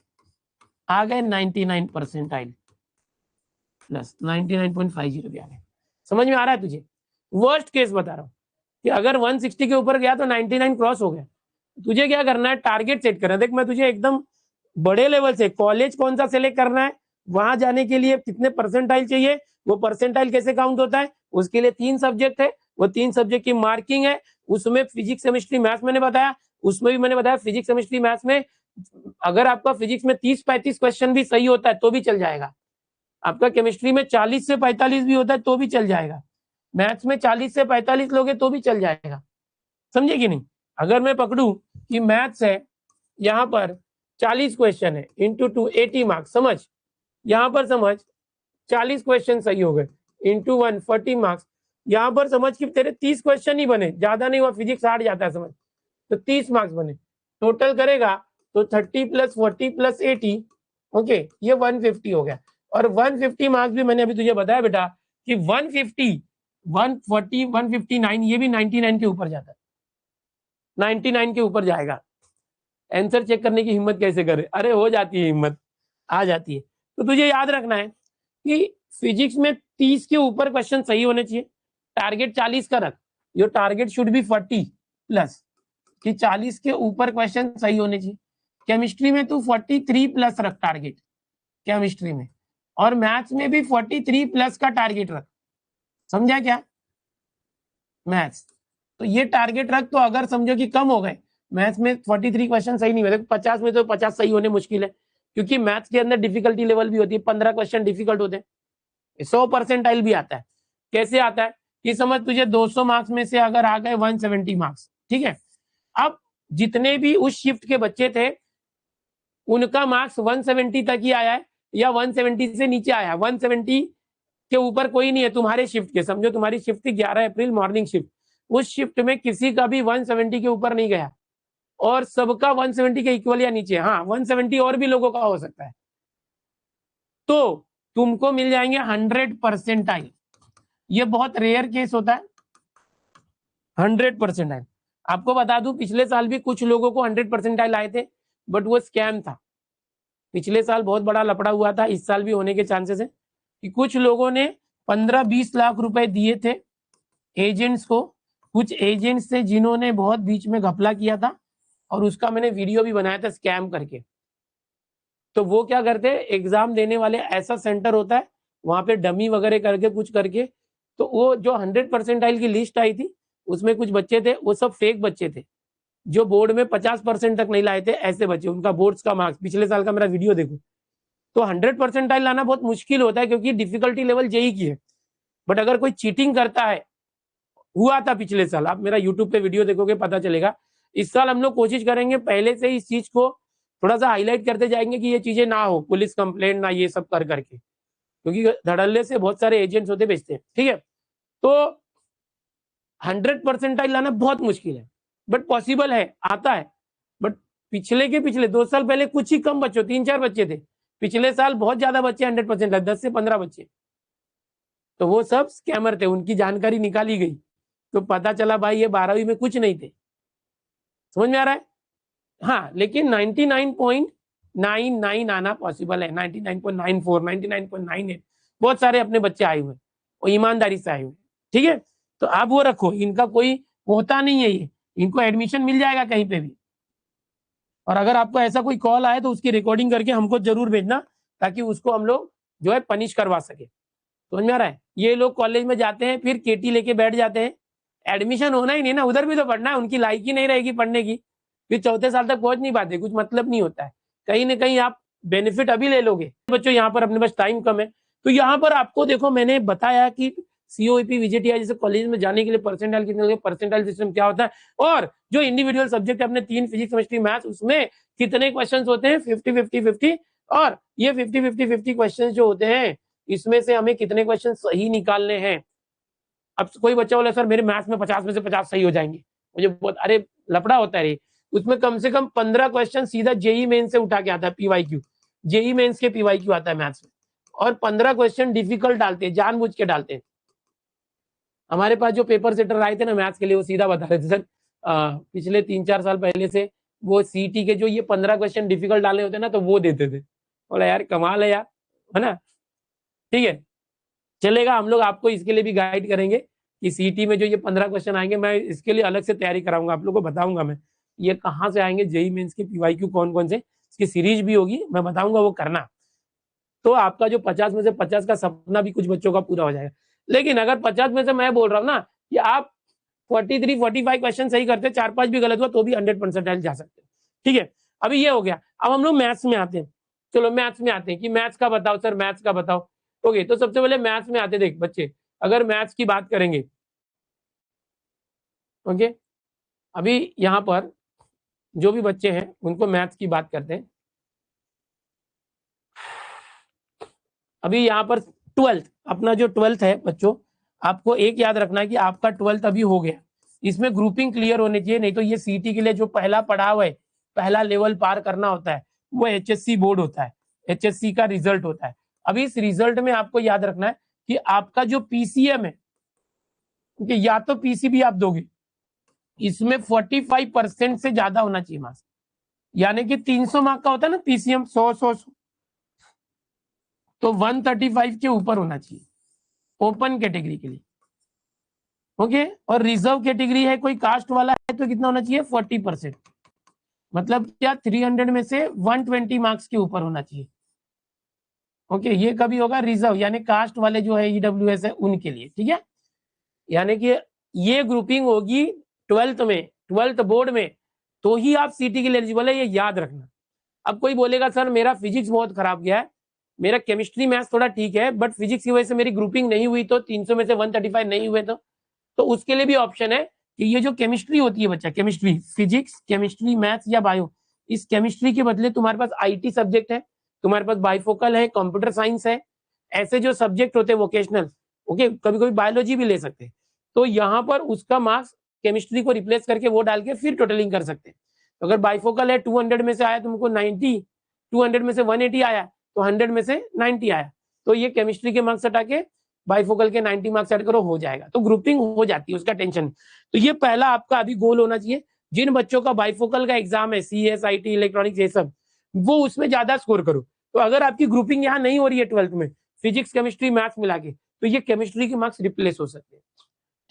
आ गए 99 परसेंटाइल प्लस 99.50 भी आ गए। समझ में आ रहा है तुझे? वर्स्ट केस बता रहा हूँ कि अगर 160 के ऊपर गया तो 99 क्रॉस हो गया। तुझे क्या करना है, टारगेट सेट करना है। देख मैं तुझे एकदम बड़े लेवल से, कॉलेज कौन सा सिलेक्ट करना है, वहां जाने के लिए कितने परसेंटाइल चाहिए, वो परसेंटाइल कैसे काउंट होता है, उसके लिए 3 सब्जेक्ट है, वो 3 सब्जेक्ट की मार्किंग है, उसमें फिजिक्स केमिस्ट्री मैथ्स मैंने बताया, उसमें भी मैंने बताया फिजिक्स केमिस्ट्री मैथ्स में अगर आपका फिजिक्स में 30-35 क्वेश्चन भी सही होता है तो भी चल जाएगा, आपका केमिस्ट्री में 40 से 45 भी होता है तो भी चल जाएगा, मैथ्स में 40 से 45 लोगे तो भी चल जाएगा। समझे कि नहीं? अगर मैं पकड़ू कि मैथ्स है, यहाँ पर 40 क्वेश्चन है इंटू 2 80 मार्क्स, समझ, यहाँ पर समझ 40 क्वेश्चन सही हो गए इंटू 1 40 मार्क्स, यहाँ पर समझ कि तेरे 30 क्वेश्चन ही बने, ज्यादा नहीं हुआ, फिजिक्स हार्ड जाता है समझ, तो 30 मार्क्स बने, टोटल करेगा तो 30 प्लस 40 प्लस 80, ओके ये 150 हो गया। और 150 मार्क्स भी मैंने अभी तुझे बताया बेटा कि 150 140 159 ये भी 99 के ऊपर जाता है, 99 के ऊपर जाएगा। आंसर चेक करने की हिम्मत कैसे करे, अरे हो जाती है हिम्मत, आ जाती है। तो तुझे याद रखना है कि फिजिक्स में 30 के ऊपर क्वेश्चन सही होने चाहिए, टारगेट 40 का रख, your target should be 40 plus, कि 40 के ऊपर क्वेश्चन सही होने चाहिए। केमिस्ट्री में तू 43 प्लस रख टारगेट केमिस्ट्री में, और मैथ्स में भी 43 प्लस का टारगेट रख, समझा क्या? मैथ्स तो ये टारगेट रख, तो अगर समझो कि कम हो गए मैथ्स में 43 क्वेश्चन सही नहीं हुए, 50 में तो 50 सही होने मुश्किल है, क्योंकि मैथ्स के अंदर डिफिकल्टी लेवल भी होती है, 15 क्वेश्चन डिफिकल्ट होते हैं, 100% भी आता है। कैसे आता है कि समझ तुझे 200 मार्क्स में से अगर आ गए 170 मार्क्स, ठीक है, अब जितने भी उस शिफ्ट के बच्चे थे उनका मार्क्स 170 तक ही आया है या 170 से नीचे आया, 170 के ऊपर कोई नहीं है तुम्हारे शिफ्ट के, समझो तुम्हारी शिफ्ट थी 11 अप्रैल मॉर्निंग शिफ्ट, उस शिफ्ट में किसी का भी 170 के ऊपर नहीं गया, और सबका 170 के इक्वल या नीचे, हाँ 170 और भी लोगों का हो सकता है, तो तुमको मिल जाएंगे 100 परसेंटाइल। ये बहुत रेयर केस होता है, 100 परसेंटाइल। आपको बता दूं पिछले साल भी कुछ लोगों को 100 परसेंटाइल आए थे, बट वो स्कैम था। पिछले साल बहुत बड़ा लफड़ा हुआ था, इस साल भी होने के चांसेस है कि कुछ लोगों ने 15-20 लाख रुपए दिए थे एजेंट्स को, कुछ एजेंट्स थे जिन्होंने बहुत बीच में घपला किया था, और उसका मैंने वीडियो भी बनाया था स्कैम करके। तो वो क्या करते हैं, एग्जाम देने वाले ऐसा सेंटर होता है, वहां पे डमी वगैरह करके कुछ करके, तो वो जो 100 परसेंटाइल की लिस्ट आई थी उसमें कुछ बच्चे थे, वो सब फेक बच्चे थे, जो बोर्ड में 50% तक नहीं लाए थे, ऐसे बच्चे, उनका बोर्ड्स का मार्क्स, पिछले साल का मेरा वीडियो देखो। तो 100 परसेंटाइल लाना बहुत मुश्किल होता है, क्योंकि डिफिकल्टी लेवल जेई की है। बट अगर कोई चीटिंग करता है, हुआ था पिछले साल, आप मेरा यूट्यूब पे वीडियो देखोगे पता चलेगा। इस साल हम लोग कोशिश करेंगे पहले से इस चीज को थोड़ा सा हाईलाइट करते जाएंगे कि ये चीजें ना हो, पुलिस कंप्लेंट ना, ये सब कर करके, क्योंकि धड़ल्ले से बहुत सारे एजेंट्स होते बेचते हैं। ठीक है, तो 100 परसेंटाइल लाना बहुत मुश्किल है, बट पॉसिबल है, आता है। बट पिछले 2 साल पहले कुछ ही कम बच्चों, 3-4 बच्चे थे। पिछले साल बहुत ज्यादा बच्चे 100% 10 से 15 बच्चे, तो वो सब स्कैमर थे, उनकी जानकारी निकाली गई, तो पता चला भाई ये 12वीं में कुछ नहीं थे। समझ में आ रहा है? हाँ, लेकिन 99.99 आना पॉसिबल है, 99.94, 99.98 बहुत सारे अपने बच्चे आए हुए, और ईमानदारी से आए हुए। ठीक है, तो आप वो रखो, इनका कोई होता नहीं है, ये इनको एडमिशन मिल जाएगा कहीं पे भी। और अगर आपको ऐसा कोई कॉल आए तो उसकी रिकॉर्डिंग करके हमको जरूर भेजना, ताकि उसको हम लोग जो है पनिश करवा सके। समझ में आ रहा है? ये लोग कॉलेज में जाते हैं, फिर केटी लेके बैठ जाते हैं, एडमिशन होना ही नहीं ना, उधर भी तो पढ़ना है, उनकी लायक ही नहीं रहेगी पढ़ने की, फिर चौथे साल तक पहुंच नहीं पाते, कुछ मतलब नहीं होता है। कहीं ना कहीं आप बेनिफिट अभी ले लोगे। बच्चों यहाँ पर अपने पास टाइम कम है, तो यहाँ पर आपको देखो मैंने बताया कि सीओईपी विजेटीआई जैसे कॉलेज में जाने के लिए परसेंटाइल कितने लगे, परसेंटाइल सिस्टम क्या होता है, और जो इंडिविजुअल सब्जेक्ट है अपने 3 फिजिक्स केमिस्ट्री मैथ्स, उसमें कितने क्वेश्चन होते हैं, 50-50-50, और ये 50-50-50 क्वेश्चन जो होते हैं, इसमें से हमें कितने क्वेश्चन सही निकालने हैं। अब कोई बच्चा बोला सर मेरे मैथ्स में 50 में से 50 सही हो जाएंगे, मुझे बहुत, अरे लफड़ा होता है रे। उसमें कम से कम 15 क्वेश्चन सीधा जेई मेन से उठा के आता है, पीवाईक्यू, जेई मेंस के पीवाईक्यू आता है मैथ्स में, और 15 क्वेश्चन डिफिकल्ट डालते हैं, जानबूझ के डालते हैं। हमारे पास जो पेपर सेटर आए थे ना मैथ्स के लिए, वो सीधा बता रहे थे सर पिछले 3-4 साल पहले से वो सीटी के जो ये 15 क्वेश्चन डिफिकल्ट डाले होते ना, तो वो देते थे। बोला यार कमाल है यार, है ना? ठीक है, चलेगा, हम लोग आपको इसके लिए भी गाइड करेंगे कि सीटी में जो ये 15 क्वेश्चन आएंगे, मैं इसके लिए अलग से तैयारी कराऊंगा, आप लोगों को बताऊंगा मैं ये कहाँ से आएंगे, जेई मेंस के पीवाईक्यू कौन कौन से, इसकी सीरीज भी होगी, मैं बताऊंगा, वो करना। तो आपका जो 50 में से 50 का सपना भी कुछ बच्चों का पूरा हो जाएगा। लेकिन अगर 50 में से मैं बोल रहा हूँ ना कि आप 43-45 क्वेश्चन सही करते, 4-5 भी गलत हुआ तो भी 100 परसेंटाइल जा सकते हैं। ठीक है, अभी ये हो गया। अब हम लोग मैथ्स में आते हैं। चलो मैथ्स में आते हैं कि मैथ्स का बताओ सर, मैथ्स का बताओ। ओके, तो सबसे पहले मैथ्स में आते, देख बच्चे, अगर मैथ्स की बात करेंगे, ओके, अभी यहाँ पर जो भी बच्चे हैं उनको मैथ्स की बात करते हैं। अभी यहाँ पर 12th, अपना जो 12th है बच्चों, आपको एक याद रखना है कि आपका 12th अभी हो गया, इसमें ग्रुपिंग क्लियर होनी चाहिए, नहीं तो ये सीटी के लिए जो पहला पड़ाव है, पहला लेवल पार करना होता है, वो एचएससी बोर्ड होता है, एचएससी का रिजल्ट होता है। अभी इस रिजल्ट में आपको याद रखना है कि आपका जो पीसीएम है, कि या तो पीसीबी आप दोगे, इसमें 45% से ज्यादा होना चाहिए मार्क्स, यानी कि 300 मार्क का होता है ना पीसीएम, 100 तो 135 के ऊपर होना चाहिए ओपन कैटेगरी के लिए। ओके, और रिजर्व कैटेगरी है, कोई कास्ट वाला है, तो कितना होना चाहिए, 40%, मतलब क्या 300 में से 120 मार्क्स के ऊपर होना चाहिए। ओके, ये कभी होगा रिजर्व, यानी कास्ट वाले जो है ईडब्ल्यूएस है उनके लिए। ठीक है, यानी कि ये ग्रुपिंग होगी 12th में, 12th बोर्ड में, तो ही आप सीटी के लिए एलिजिबल है, ये याद रखना। अब कोई बोलेगा सर मेरा फिजिक्स बहुत खराब गया है, मेरा केमिस्ट्री मैथ्स थोड़ा ठीक है, बट फिजिक्स की वजह से मेरी ग्रुपिंग नहीं हुई, तो 300 में से 135 नहीं हुए, तो उसके लिए भी ऑप्शन है कि ये जो केमिस्ट्री होती है बच्चा, केमिस्ट्री, फिजिक्स, केमिस्ट्री, मैथ्स या बायो, इस केमिस्ट्री के बदले तुम्हारे पास आईटी सब्जेक्ट है, तुम्हारे पास बाइफोकल है, कंप्यूटर साइंस है, ऐसे जो सब्जेक्ट होते हैं वोकेशनल, ओके, कभी कभी बायोलॉजी भी ले सकते हैं, तो यहाँ पर उसका मार्क्स केमिस्ट्री को रिप्लेस करके वो डाल के फिर टोटलिंग कर सकते हैं। तो अगर बाइफोकल है 200 में से आया तुमको 90, 200 में से 180 आया, तो 100 में से 90 आया, तो ये केमिस्ट्री के मार्क्स हटा के बाइफोकल के 90 मार्क्स ऐड करो, हो जाएगा। तो ग्रुपिंग हो जाती है, उसका टेंशन नहीं। तो ये पहला आपका अभी गोल होना चाहिए। जिन बच्चों का बाइफोकल का एग्जाम है, CS, IT, इलेक्ट्रॉनिक्स, ये सब, वो उसमें ज्यादा स्कोर करो। तो अगर आपकी ग्रुपिंग यहाँ नहीं हो रही है 12th में, फिजिक्स, केमिस्ट्री, मैथ्स मिला के, तो ये केमिस्ट्री के मार्क्स रिप्लेस हो सकते हैं।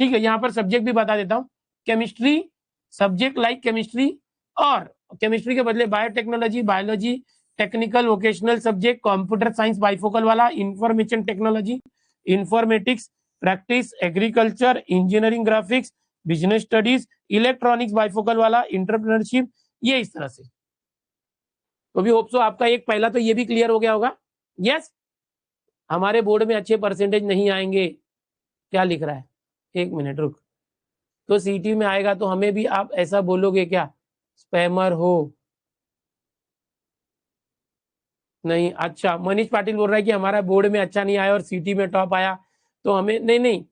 ठीक है, यहाँ पर सब्जेक्ट भी बता देता हूँ। केमिस्ट्री सब्जेक्ट लाइक केमिस्ट्री, और केमिस्ट्री के बदले biotechnology, biology, technical vocational subject, computer science bifocal वाला, information technology, informatics, practice, agriculture, engineering, graphics, business studies, electronics bifocal वाला, इंटरप्रेन्योरशिप, ये इस तरह से। तो भी होप सो आपका एक पहला तो ये भी क्लियर हो गया होगा। यस, हमारे बोर्ड में अच्छे परसेंटेज नहीं आएंगे, क्या लिख रहा है, एक मिनट रुक, तो सीटी में आएगा तो हमें भी आप ऐसा बोलोगे क्या, स्पैमर हो? नहीं, अच्छा, मनीष पाटिल बोल रहा है कि हमारा बोर्ड में अच्छा नहीं आया और सीटी में टॉप आया, तो हमें नहीं,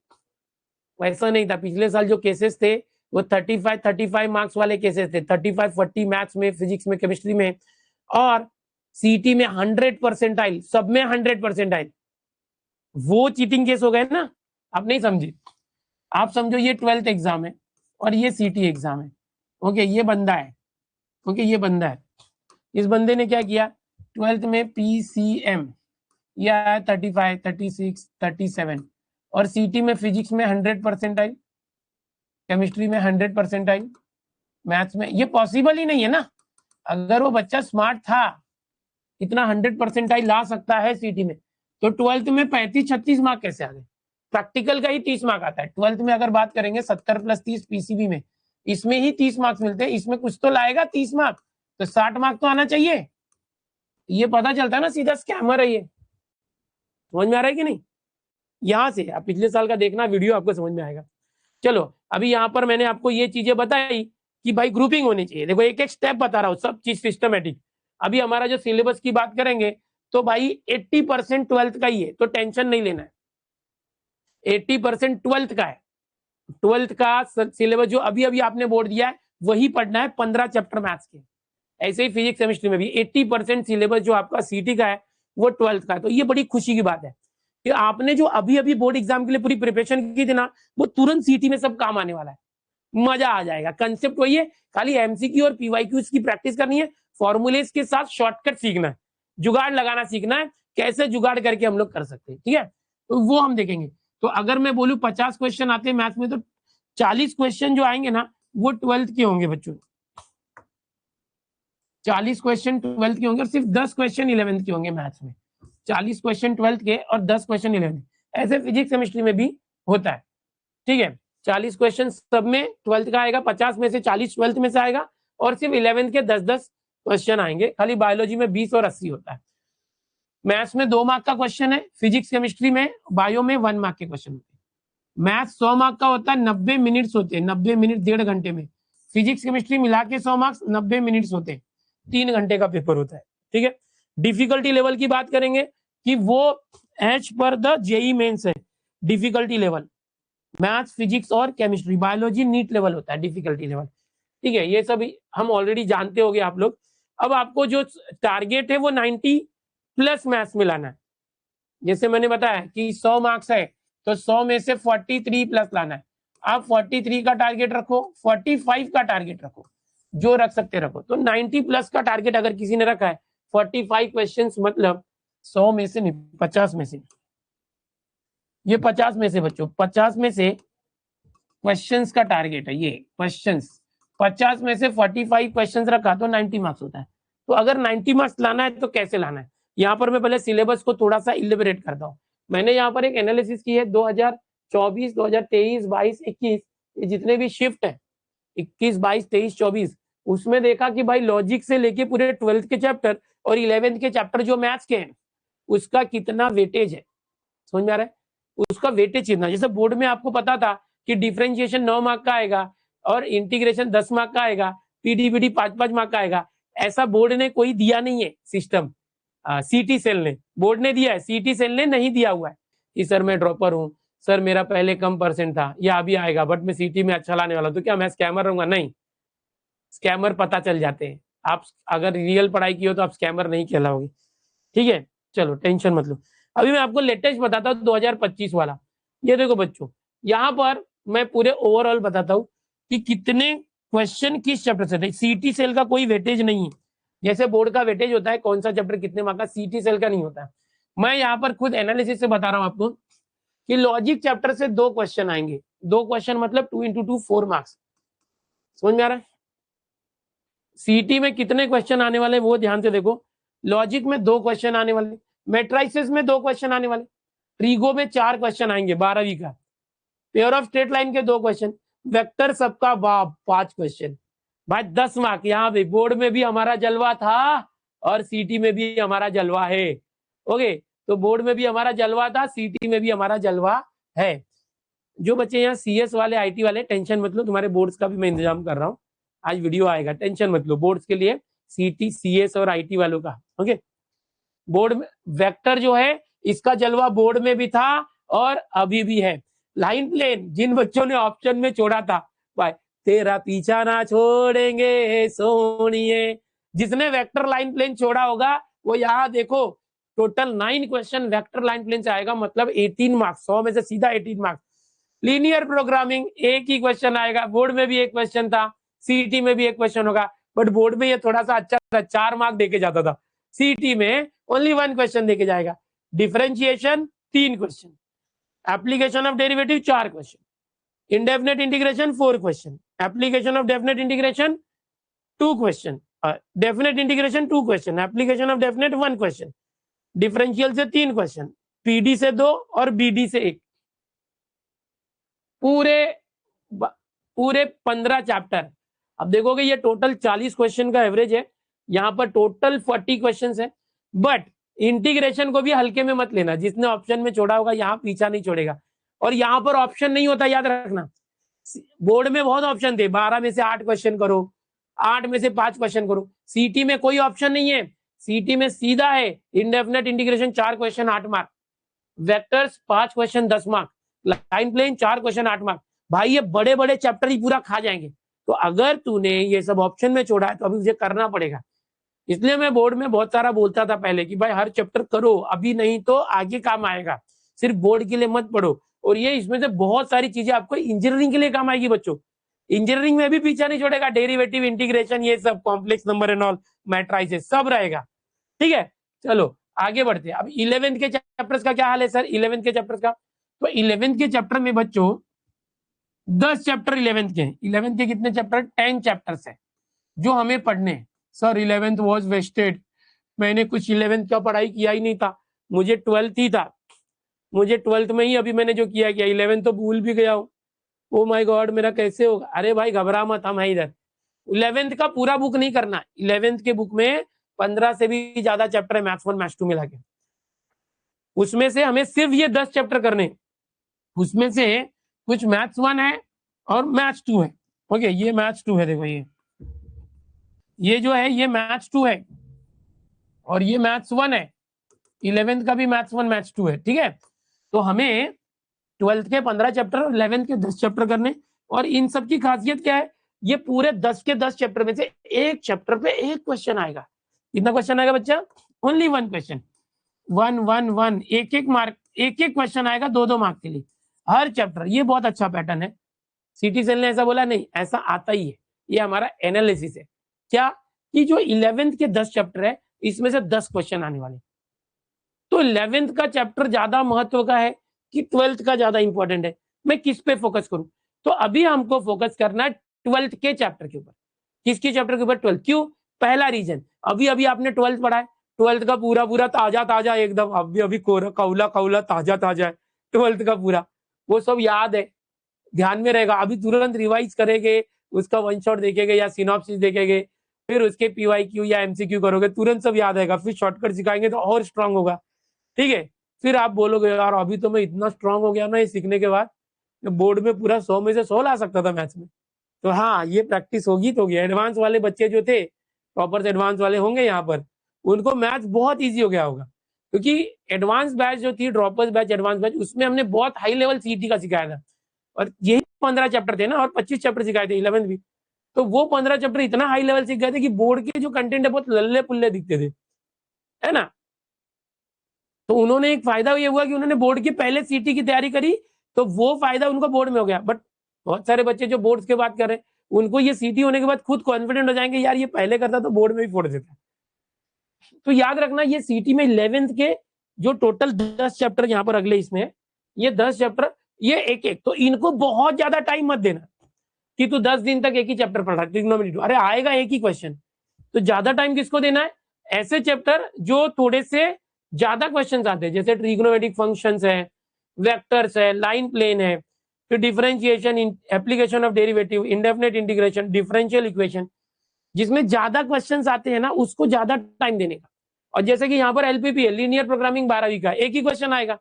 वैसा नहीं था। पिछले साल जो केसेस थे वो 35 मार्क्स वाले केसेस थे, 35-40 मैथ्स में, फिजिक्स में, केमिस्ट्री में, और सीटी में 100% सब में 100%। वो चीटिंग केस हो गए ना, आप नहीं समझे। आप समझो ये 12th एग्जाम है और ये सीटी एग्जाम है। ओके, ये बंदा है, ओके, ये बंदा है। इस बंदे ने क्या किया, 12th में PCM ये आया 35, 36, 37, और सीटी में फिजिक्स में 100% केमिस्ट्री में 100% मैथ्स में। ये पॉसिबल ही नहीं है ना। अगर वो बच्चा स्मार्ट था, इतना 100% ला सकता है सीटी में, तो 12th में 35-36 मार्क कैसे आ गए? प्रैक्टिकल का ही 30 मार्क आता है 12th में। अगर बात करेंगे 70 + 30 पीसीबी में, इसमें ही 30 मार्क्स मिलते हैं, इसमें कुछ तो लाएगा 30 मार्क, तो 60 मार्क तो आना चाहिए। ये पता चलता है ना, सीधा स्कैमर है ये। समझ में आ रहा है कि नहीं? यहां से आप पिछले साल का देखना वीडियो, आपको समझ में आएगा। चलो, अभी यहाँ पर मैंने आपको ये चीजें बताई कि भाई ग्रुपिंग होनी चाहिए। देखो एक एक स्टेप बता रहा हूँ, सब चीज सिस्टमेटिक। अभी हमारा जो सिलेबस की बात करेंगे, तो भाई 80% 12th का ही है, तो टेंशन नहीं लेना है। 80% 12th का है। 12th का सिलेबस जो अभी अभी आपने बोर्ड दिया है, वही पढ़ना है, 15 चैप्टर मैथ्स के। ऐसे ही फिजिक्स केमिस्ट्री में भी 80% सिलेबस जो आपका सीटी का है, वो 12th का है। तो ये बड़ी खुशी की बात है कि आपने जो अभी अभी बोर्ड एग्जाम के लिए पूरी प्रिपरेशन की थी ना, वो तुरंत सीटी में सब काम आने वाला है। मजा आ जाएगा। कंसेप्ट वही है, खाली एमसीक्यू और पीवाईक्यूज की प्रैक्टिस करनी है, फॉर्मूलेस के साथ शॉर्टकट सीखना है, जुगाड़ लगाना सीखना है, कैसे जुगाड़ करके हम लोग कर सकते हैं। ठीक है, तो वो हम देखेंगे। तो अगर मैं बोलूं 50 क्वेश्चन आते हैं मैथ्स में, तो 40 क्वेश्चन जो आएंगे ना, वो 12th के होंगे बच्चों। 40 क्वेश्चन 12th के होंगे, और सिर्फ 10 क्वेश्चन 11th के होंगे मैथ्स में। 40 क्वेश्चन 12th के और 10 क्वेश्चन 11th। ऐसे फिजिक्स केमिस्ट्री में भी होता है। ठीक है, 40 क्वेश्चन सब में 12th का आएगा, 50 में से 40 12th में से आएगा, और सिर्फ 11th के 10-10 क्वेश्चन आएंगे। खाली बायोलॉजी में 20 और 80 होता है। मैथ्स में 2 मार्क का क्वेश्चन है, फिजिक्स केमिस्ट्री में, बायो में 1 मार्क के क्वेश्चन होते हैं। मैथ्स 100 मार्क का होता है, 90 मिनट्स होते हैं, 90 मिनट 1.5 घंटे में। फिजिक्स केमिस्ट्री मिला के 100 मार्क्स 90 मिनट्स होते हैं, 3 घंटे का पेपर होता है। ठीक है, डिफिकल्टी लेवल की बात करेंगे कि वो as per the JEE Mains है डिफिकल्टी लेवल। मैथ्स, फिजिक्स और केमिस्ट्री, बायोलॉजी नीट लेवल होता है डिफिकल्टी लेवल। ठीक है, ये सब हम ऑलरेडी जानते होंगे आप लोग। अब आपको जो टारगेट है वो 90+ मैथ्स में लाना है। जैसे मैंने बताया कि 100 मार्क्स है, तो 100 में से 43+ लाना है। आप 43 का टारगेट रखो, 45 का टारगेट रखो, जो रख सकते रखो। तो 90+ का टारगेट अगर किसी ने रखा है, 45 क्वेश्चंस, मतलब 100 में से नहीं, 50 में से, ये 50 में से बच्चों, 50 में से क्वेश्चंस का टारगेट है ये क्वेश्चंस। 50 में से 45 क्वेश्चंस रखा तो 90 मार्क्स होता है। तो अगर 90 मार्क्स लाना है तो कैसे लाना है, यहाँ पर मैं पहले सिलेबस को थोड़ा सा इलेबोरेट करता हूँ। मैंने यहाँ पर एक एनालिसिस की है, 2024, 2023, 22, 21, ये जितने भी शिफ्ट है, 21, 22, 23, 24, उसमें देखा कि भाई लॉजिक से लेके पूरे 12th के चैप्टर और 11th के चैप्टर जो मैथ्स के हैं, उसका कितना वेटेज है। समझ में आ रहा है? उसका वेटेज कितना। जैसे बोर्ड में आपको पता था कि डिफरेंशिएशन 9 मार्क का आएगा और इंटीग्रेशन 10 मार्क का आएगा, पीडीबीडी 5-5 मार्क का आएगा। ऐसा बोर्ड ने कोई दिया नहीं है सिस्टम। सीटी सेल ने, बोर्ड ने दिया है, सीटी सेल ने नहीं दिया हुआ है कि सर मैं ड्रॉपर हूँ, सर मेरा पहले कम परसेंट था, या अभी आएगा बट मैं सीटी में अच्छा लाने वाला हूँ, तो क्या मैं स्कैमर रहूंगा? नहीं, स्कैमर पता चल जाते हैं। आप अगर रियल पढ़ाई की हो तो आप स्कैमर नहीं कहलाओगे। ठीक है, चलो टेंशन मत लो। अभी मैं आपको लेटेस्ट बताता हूँ 2025 वाला। ये देखो बच्चों, यहाँ पर मैं पूरे ओवरऑल बताता हूँ कि कितने क्वेश्चन किस चैप्टर से थे। सीटी सेल का कोई वेटेज नहीं है, जैसे बोर्ड का वेटेज होता है कौन सा चैप्टर कितने मार्क्स का, सीटी सेल का नहीं होता है। मैं यहाँ पर खुद एनालिसिस से बता रहा हूँ आपको कि लॉजिक चैप्टर से 2 क्वेश्चन आएंगे। 2 क्वेश्चन मतलब 2 into 2 4 मार्क्स। समझ में आ रहा है? सीटी में कितने क्वेश्चन आने वाले वो ध्यान से देखो। लॉजिक में 2 क्वेश्चन आने वाले, मैट्रिसेस में 2 क्वेश्चन आने वाले, ट्रीगो में 4 क्वेश्चन आएंगे 12वीं का, पेयर ऑफ स्ट्रेट लाइन के 2 क्वेश्चन, वेक्टर सबका बाप 5 क्वेश्चन। भाई 10 मार्क। यहाँ पे बोर्ड में भी हमारा जलवा था और सीटी में भी हमारा जलवा है। ओके, तो बोर्ड में भी हमारा जलवा था, सीटी में भी हमारा जलवा है। जो बच्चे यहाँ सीएस वाले आईटी वाले टेंशन मत लो, तुम्हारे बोर्ड्स का भी मैं इंतजाम कर रहा हूँ, आज वीडियो आएगा, टेंशन मत लो बोर्ड्स के लिए, सीटी सीएस और आईटी वालों का। ओके, बोर्ड में वेक्टर जो है इसका जलवा बोर्ड में भी था और अभी भी है। लाइन प्लेन जिन बच्चों ने ऑप्शन में छोड़ा था, भाई तेरा पीछा ना छोड़ेंगे सोनिए, जिसने वेक्टर लाइन प्लेन छोड़ा होगा वो यहाँ देखो, total 9 question vector line plane से आएगा, मतलब 18 मार्क्स, 100 में से सीधा 18 मार्क्स। लीनियर प्रोग्रामिंग एक ही क्वेश्चन आएगा, बोर्ड में भी एक क्वेश्चन था, सीटी में भी एक क्वेश्चन होगा, बट बोर्ड में ये थोड़ा सा अच्छा था, 4 मार्क देके जाता था, सीटी में ओनली 1 क्वेश्चन देके जाएगा। Differentiation 3 question, application of derivative 4 question, indefinite integration 4 question, application of definite integration 2 question, definite integration 2 question, application of definite 1 question, differential से 3 question, पीडी से 2 और बीडी से 1, पूरे 15 चैप्टर। अब देखोगे ये टोटल 40 क्वेश्चन का एवरेज है, यहाँ पर टोटल 40 क्वेश्चन है, बट इंटीग्रेशन को भी हल्के में मत लेना, जिसने ऑप्शन में छोड़ा होगा यहाँ पीछा नहीं छोड़ेगा। और यहाँ पर ऑप्शन नहीं होता, याद रखना, बोर्ड में बहुत ऑप्शन थे, 12 में से 8 क्वेश्चन करो, 8 में से 5 क्वेश्चन करो, सीटी में कोई ऑप्शन नहीं है, सीटी में सीधा है indefinite integration 4 question 8 mark, vectors 5 question 10 mark, line plane 4 question 8 mark. भाई ये बड़े बड़े चैप्टर ही पूरा खा जाएंगे, तो अगर तूने ये सब ऑप्शन में छोड़ा है तो अभी मुझे करना पड़ेगा। इसलिए मैं बोर्ड में बहुत सारा बोलता था पहले कि भाई हर चैप्टर करो, अभी नहीं तो आगे काम आएगा, सिर्फ बोर्ड के लिए मत पढ़ो। और ये इसमें से बहुत सारी चीजें आपको इंजीनियरिंग के लिए काम आएगी बच्चों, इंजीनियरिंग में भी पीछा नहीं छोड़ेगा, डेरिवेटिव इंटीग्रेशन ये सब complex number and all matrices सब रहेगा। ठीक है, चलो आगे बढ़ते हैं। अब 11th के चैप्टर्स का क्या हाल है सर? 11th के चैप्टर्स का, तो 11th के चैप्टर में बच्चों 10 चैप्टर 11th के, 11th के कितने चैप्टर? 10 चैप्टर्स है जो हमें पढ़ने हैं। सर 11th वॉज वेस्टेड, मैंने कुछ 11th का पढ़ाई किया ही नहीं था, मुझे 12th ही था, मुझे 12th में ही अभी मैंने जो किया 11th तो भूल भी गया हूँ, ओ माय गॉड मेरा कैसे होगा। अरे भाई घबरा मत, हम है इधर। 11th का पूरा बुक नहीं करना, 11th के बुक में 15 से भी ज्यादा चैप्टर है मैथ्स 1 मैथ्स 2 मिला के, उसमें से हमें सिर्फ ये 10 चैप्टर करने, उसमें से कुछ मैथ्स 1 है और मैथ्स 2 है। ओके, ये मैथ्स 2 है, देखो ये जो है ये मैथ्स 2 है और ये मैथ्स 1 है, 11th का भी मैथ्स 1 मैथ्स 2 है। ठीक है, तो हमें 12th के 15 चैप्टर, 11th के 10 चैप्टर करने। और इन सब की खासियत क्या है, ये पूरे 10 के 10 चैप्टर में से एक चैप्टर पे एक क्वेश्चन आएगा। कितना क्वेश्चन आएगा बच्चा? ओनली 1 क्वेश्चन, 1 1 1, एक मार्क, एक क्वेश्चन आएगा 2 मार्क के लिए हर चैप्टर। ये बहुत अच्छा पैटर्न है, सिटी सेल ने ऐसा बोला नहीं, ऐसा आता ही है, ये हमारा एनालिसिस है। क्या कि जो 11th के 10 चैप्टर है इसमें से 10 क्वेश्चन आने वाले, तो 11th का चैप्टर ज्यादा महत्व का है कि 12th का ज्यादा इंपॉर्टेंट है? मैं किस पे फोकस करूं? तो अभी हमको फोकस करना है 12th के चैप्टर के ऊपर। किसके चैप्टर के ऊपर? 12th। क्यों? पहला रीजन, अभी अभी आपने 12th पढ़ा है, 12th का पूरा ताजा ताजा एकदम, अभी कौला ताजा ताजा है 12th का पूरा, वो सब याद है, ध्यान में रहेगा। अभी तुरंत रिवाइज करेंगे, उसका वन शॉट देखेंगे या सिनॉप्सिस देखेंगे, फिर उसके पीवाईक्यू या एमसीक्यू करोगे, तुरंत सब याद आएगा, फिर शॉर्टकट सिखाएंगे तो और स्ट्रांग होगा। ठीक है, फिर आप बोलोगे यार अभी तो मैं इतना स्ट्रांग हो गया ना ये सीखने के बाद, बोर्ड में पूरा 100 में से 100 ला सकता था मैथ्स में। तो हाँ, ये प्रैक्टिस होगी तो होगी। एडवांस वाले बच्चे जो थे, टॉपर्स एडवांस वाले होंगे यहाँ पर, उनको मैथ्स बहुत ईजी हो गया होगा, क्योंकि एडवांस बैच जो थी, ड्रॉपर्स बैच, एडवांस बैच, उसमें हमने बहुत हाई लेवल सीटी का सिखाया था, और यही 15 चैप्टर थे ना, और 25 चैप्टर सिखाए थे 11th भी, तो वो 15 चैप्टर इतना हाई लेवल सीख गए थे कि बोर्ड के जो कंटेंट है बहुत लल्ले पुल्ले दिखते थे, है ना। तो उन्होंने एक फायदा ये हुआ कि उन्होंने बोर्ड की पहले सीटी की तैयारी करी, तो वो फायदा उनको बोर्ड में हो गया। बट बहुत सारे बच्चे जो बोर्ड्स की बात कर रहे हैं, उनको ये सीटी होने के बाद खुद कॉन्फिडेंट हो जाएंगे, यार ये पहले करता तो बोर्ड में भी फोड़ देता। तो याद रखना, ये सीटी में 11th के जो टोटल 10 चैप्टर यहाँ पर अगले इसमें, ये 10 चैप्टर, ये एक एक, तो इनको बहुत ज्यादा टाइम मत देना कि तू 10 दिन तक एक ही चैप्टर पढ़ रहा है ट्रिग्नोमेट्री। अरे आएगा एक ही क्वेश्चन, तो ज्यादा टाइम किसको देना है? ऐसे चैप्टर जो थोड़े से ज्यादा क्वेश्चन आते हैं, जैसे ट्रिग्नोमेट्रिक फंक्शंस है, वेक्टर्स है, लाइन प्लेन है, फिर differentiation, application of derivative, indefinite integration, differential equation, जिसमें ज्यादा क्वेश्चंस आते हैं ना, उसको ज्यादा टाइम देने का। और जैसे कि यहाँ पर एलपीपी है, लीनियर प्रोग्रामिंग 12वीं का, एक ही क्वेश्चन आएगा,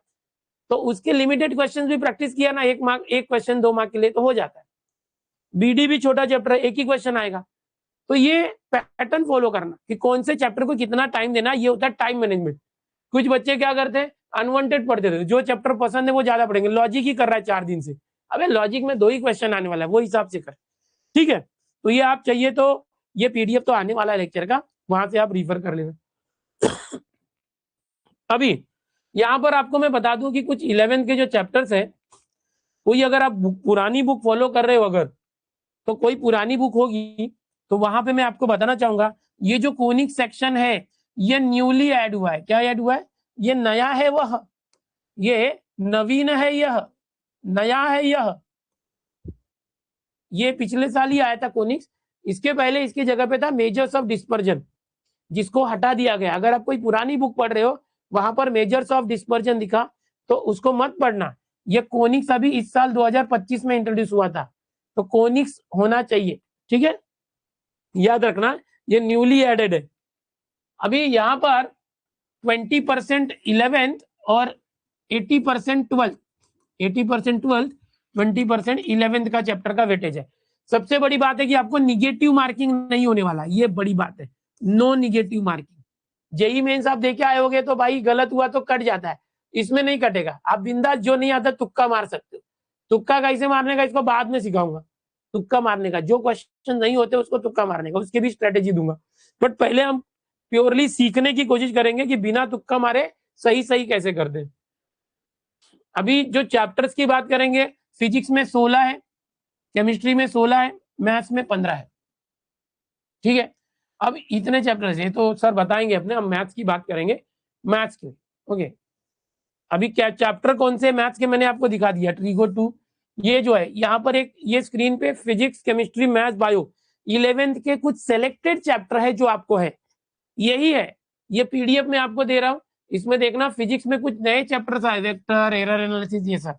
तो उसके लिमिटेड क्वेश्चन भी प्रैक्टिस किया ना, 1 मार्क, 1 क्वेश्चन 2 मार्क के लिए तो हो जाता है। बीडी भी छोटा चैप्टर है, एक ही क्वेश्चन आएगा। तो ये पैटर्न फॉलो करना कि कौन से चैप्टर को कितना टाइम देना, ये होता है टाइम मैनेजमेंट। कुछ बच्चे क्या करते हैं, अनवांटेड पढ़ते थे, जो चैप्टर पसंद है वो ज्यादा पढ़ेंगे। लॉजिक ही कर रहा है 4 दिन से, अबे लॉजिक में 2 ही क्वेश्चन आने वाला है, वो हिसाब से कर, ठीक है। तो ये आप चाहिए तो ये पीडीएफ तो आने वाला है लेक्चर का, वहां से आप रिफर कर लेना। अभी यहाँ पर आपको मैं बता दूं कि कुछ 11th के जो चैप्टर्स है, कोई अगर आप पुरानी बुक फॉलो कर रहे हो, अगर तो कोई पुरानी बुक होगी, तो वहां पे मैं आपको बताना चाहूंगा, ये जो कोनिक सेक्शन है ये न्यूली ऐड हुआ है। क्या ऐड हुआ है? ये नया है, वह ये नवीन है, यह नया है, ये पिछले साल ही आया था कोनिक्स। इसके पहले इसकी जगह पे था मेजर्स ऑफ डिस्पर्जन, जिसको हटा दिया गया। अगर आप कोई पुरानी बुक पढ़ रहे हो, वहां पर मेजर्स ऑफ डिस्पर्जन दिखा, तो उसको मत पढ़ना। ये कोनिक्स अभी इस साल 2025 में इंट्रोड्यूस हुआ था, तो कोनिक्स होना चाहिए, ठीक है, याद रखना, ये न्यूली एडेड है। अभी यहाँ पर 20% 11th और 80% 12th, 80% 12th, 20% 11th का चैप्टर का वेटेज है। सबसे बड़ी बात है कि आपको निगेटिव मार्किंग नहीं होने वाला, ये बड़ी बात है, no negative marking. JEE Mains आप देखे आए होगे तो भाई गलत हुआ तो कट जाता है, इसमें नहीं कटेगा। आप बिंदास, जो नहीं आता तुक्का मार सकते हो। तुक्का कैसे मारने का इसको बाद में सिखाऊंगा, तुक्का मारने का, जो क्वेश्चन नहीं होते उसको तुक्का मारने का, उसकी भी स्ट्रेटेजी दूंगा। बट पहले हम प्योरली सीखने की कोशिश करेंगे कि बिना तुक्का मारे सही सही कैसे कर दें। अभी जो चैप्टर्स की बात करेंगे, फिजिक्स में 16 है, केमिस्ट्री में 16 है, मैथ्स में 15 है, ठीक है। अब इतने चैप्टर्स हैं तो सर बताएंगे अपने, हम मैथ्स की बात करेंगे, मैथ्स के, ओके। अभी क्या चैप्टर कौन से मैथ्स के मैंने आपको दिखा दिया, ट्रिगो 2, ये जो है यहाँ पर एक, ये स्क्रीन पे physics, chemistry, maths, bio 11th के कुछ सेलेक्टेड चैप्टर है जो आपको है, यही है, ये पीडीएफ में आपको दे रहा हूँ। इसमें देखना, फिजिक्स में कुछ नए चैप्टर्स आए, वेक्टर, एरर एनालिसिस, ये सब।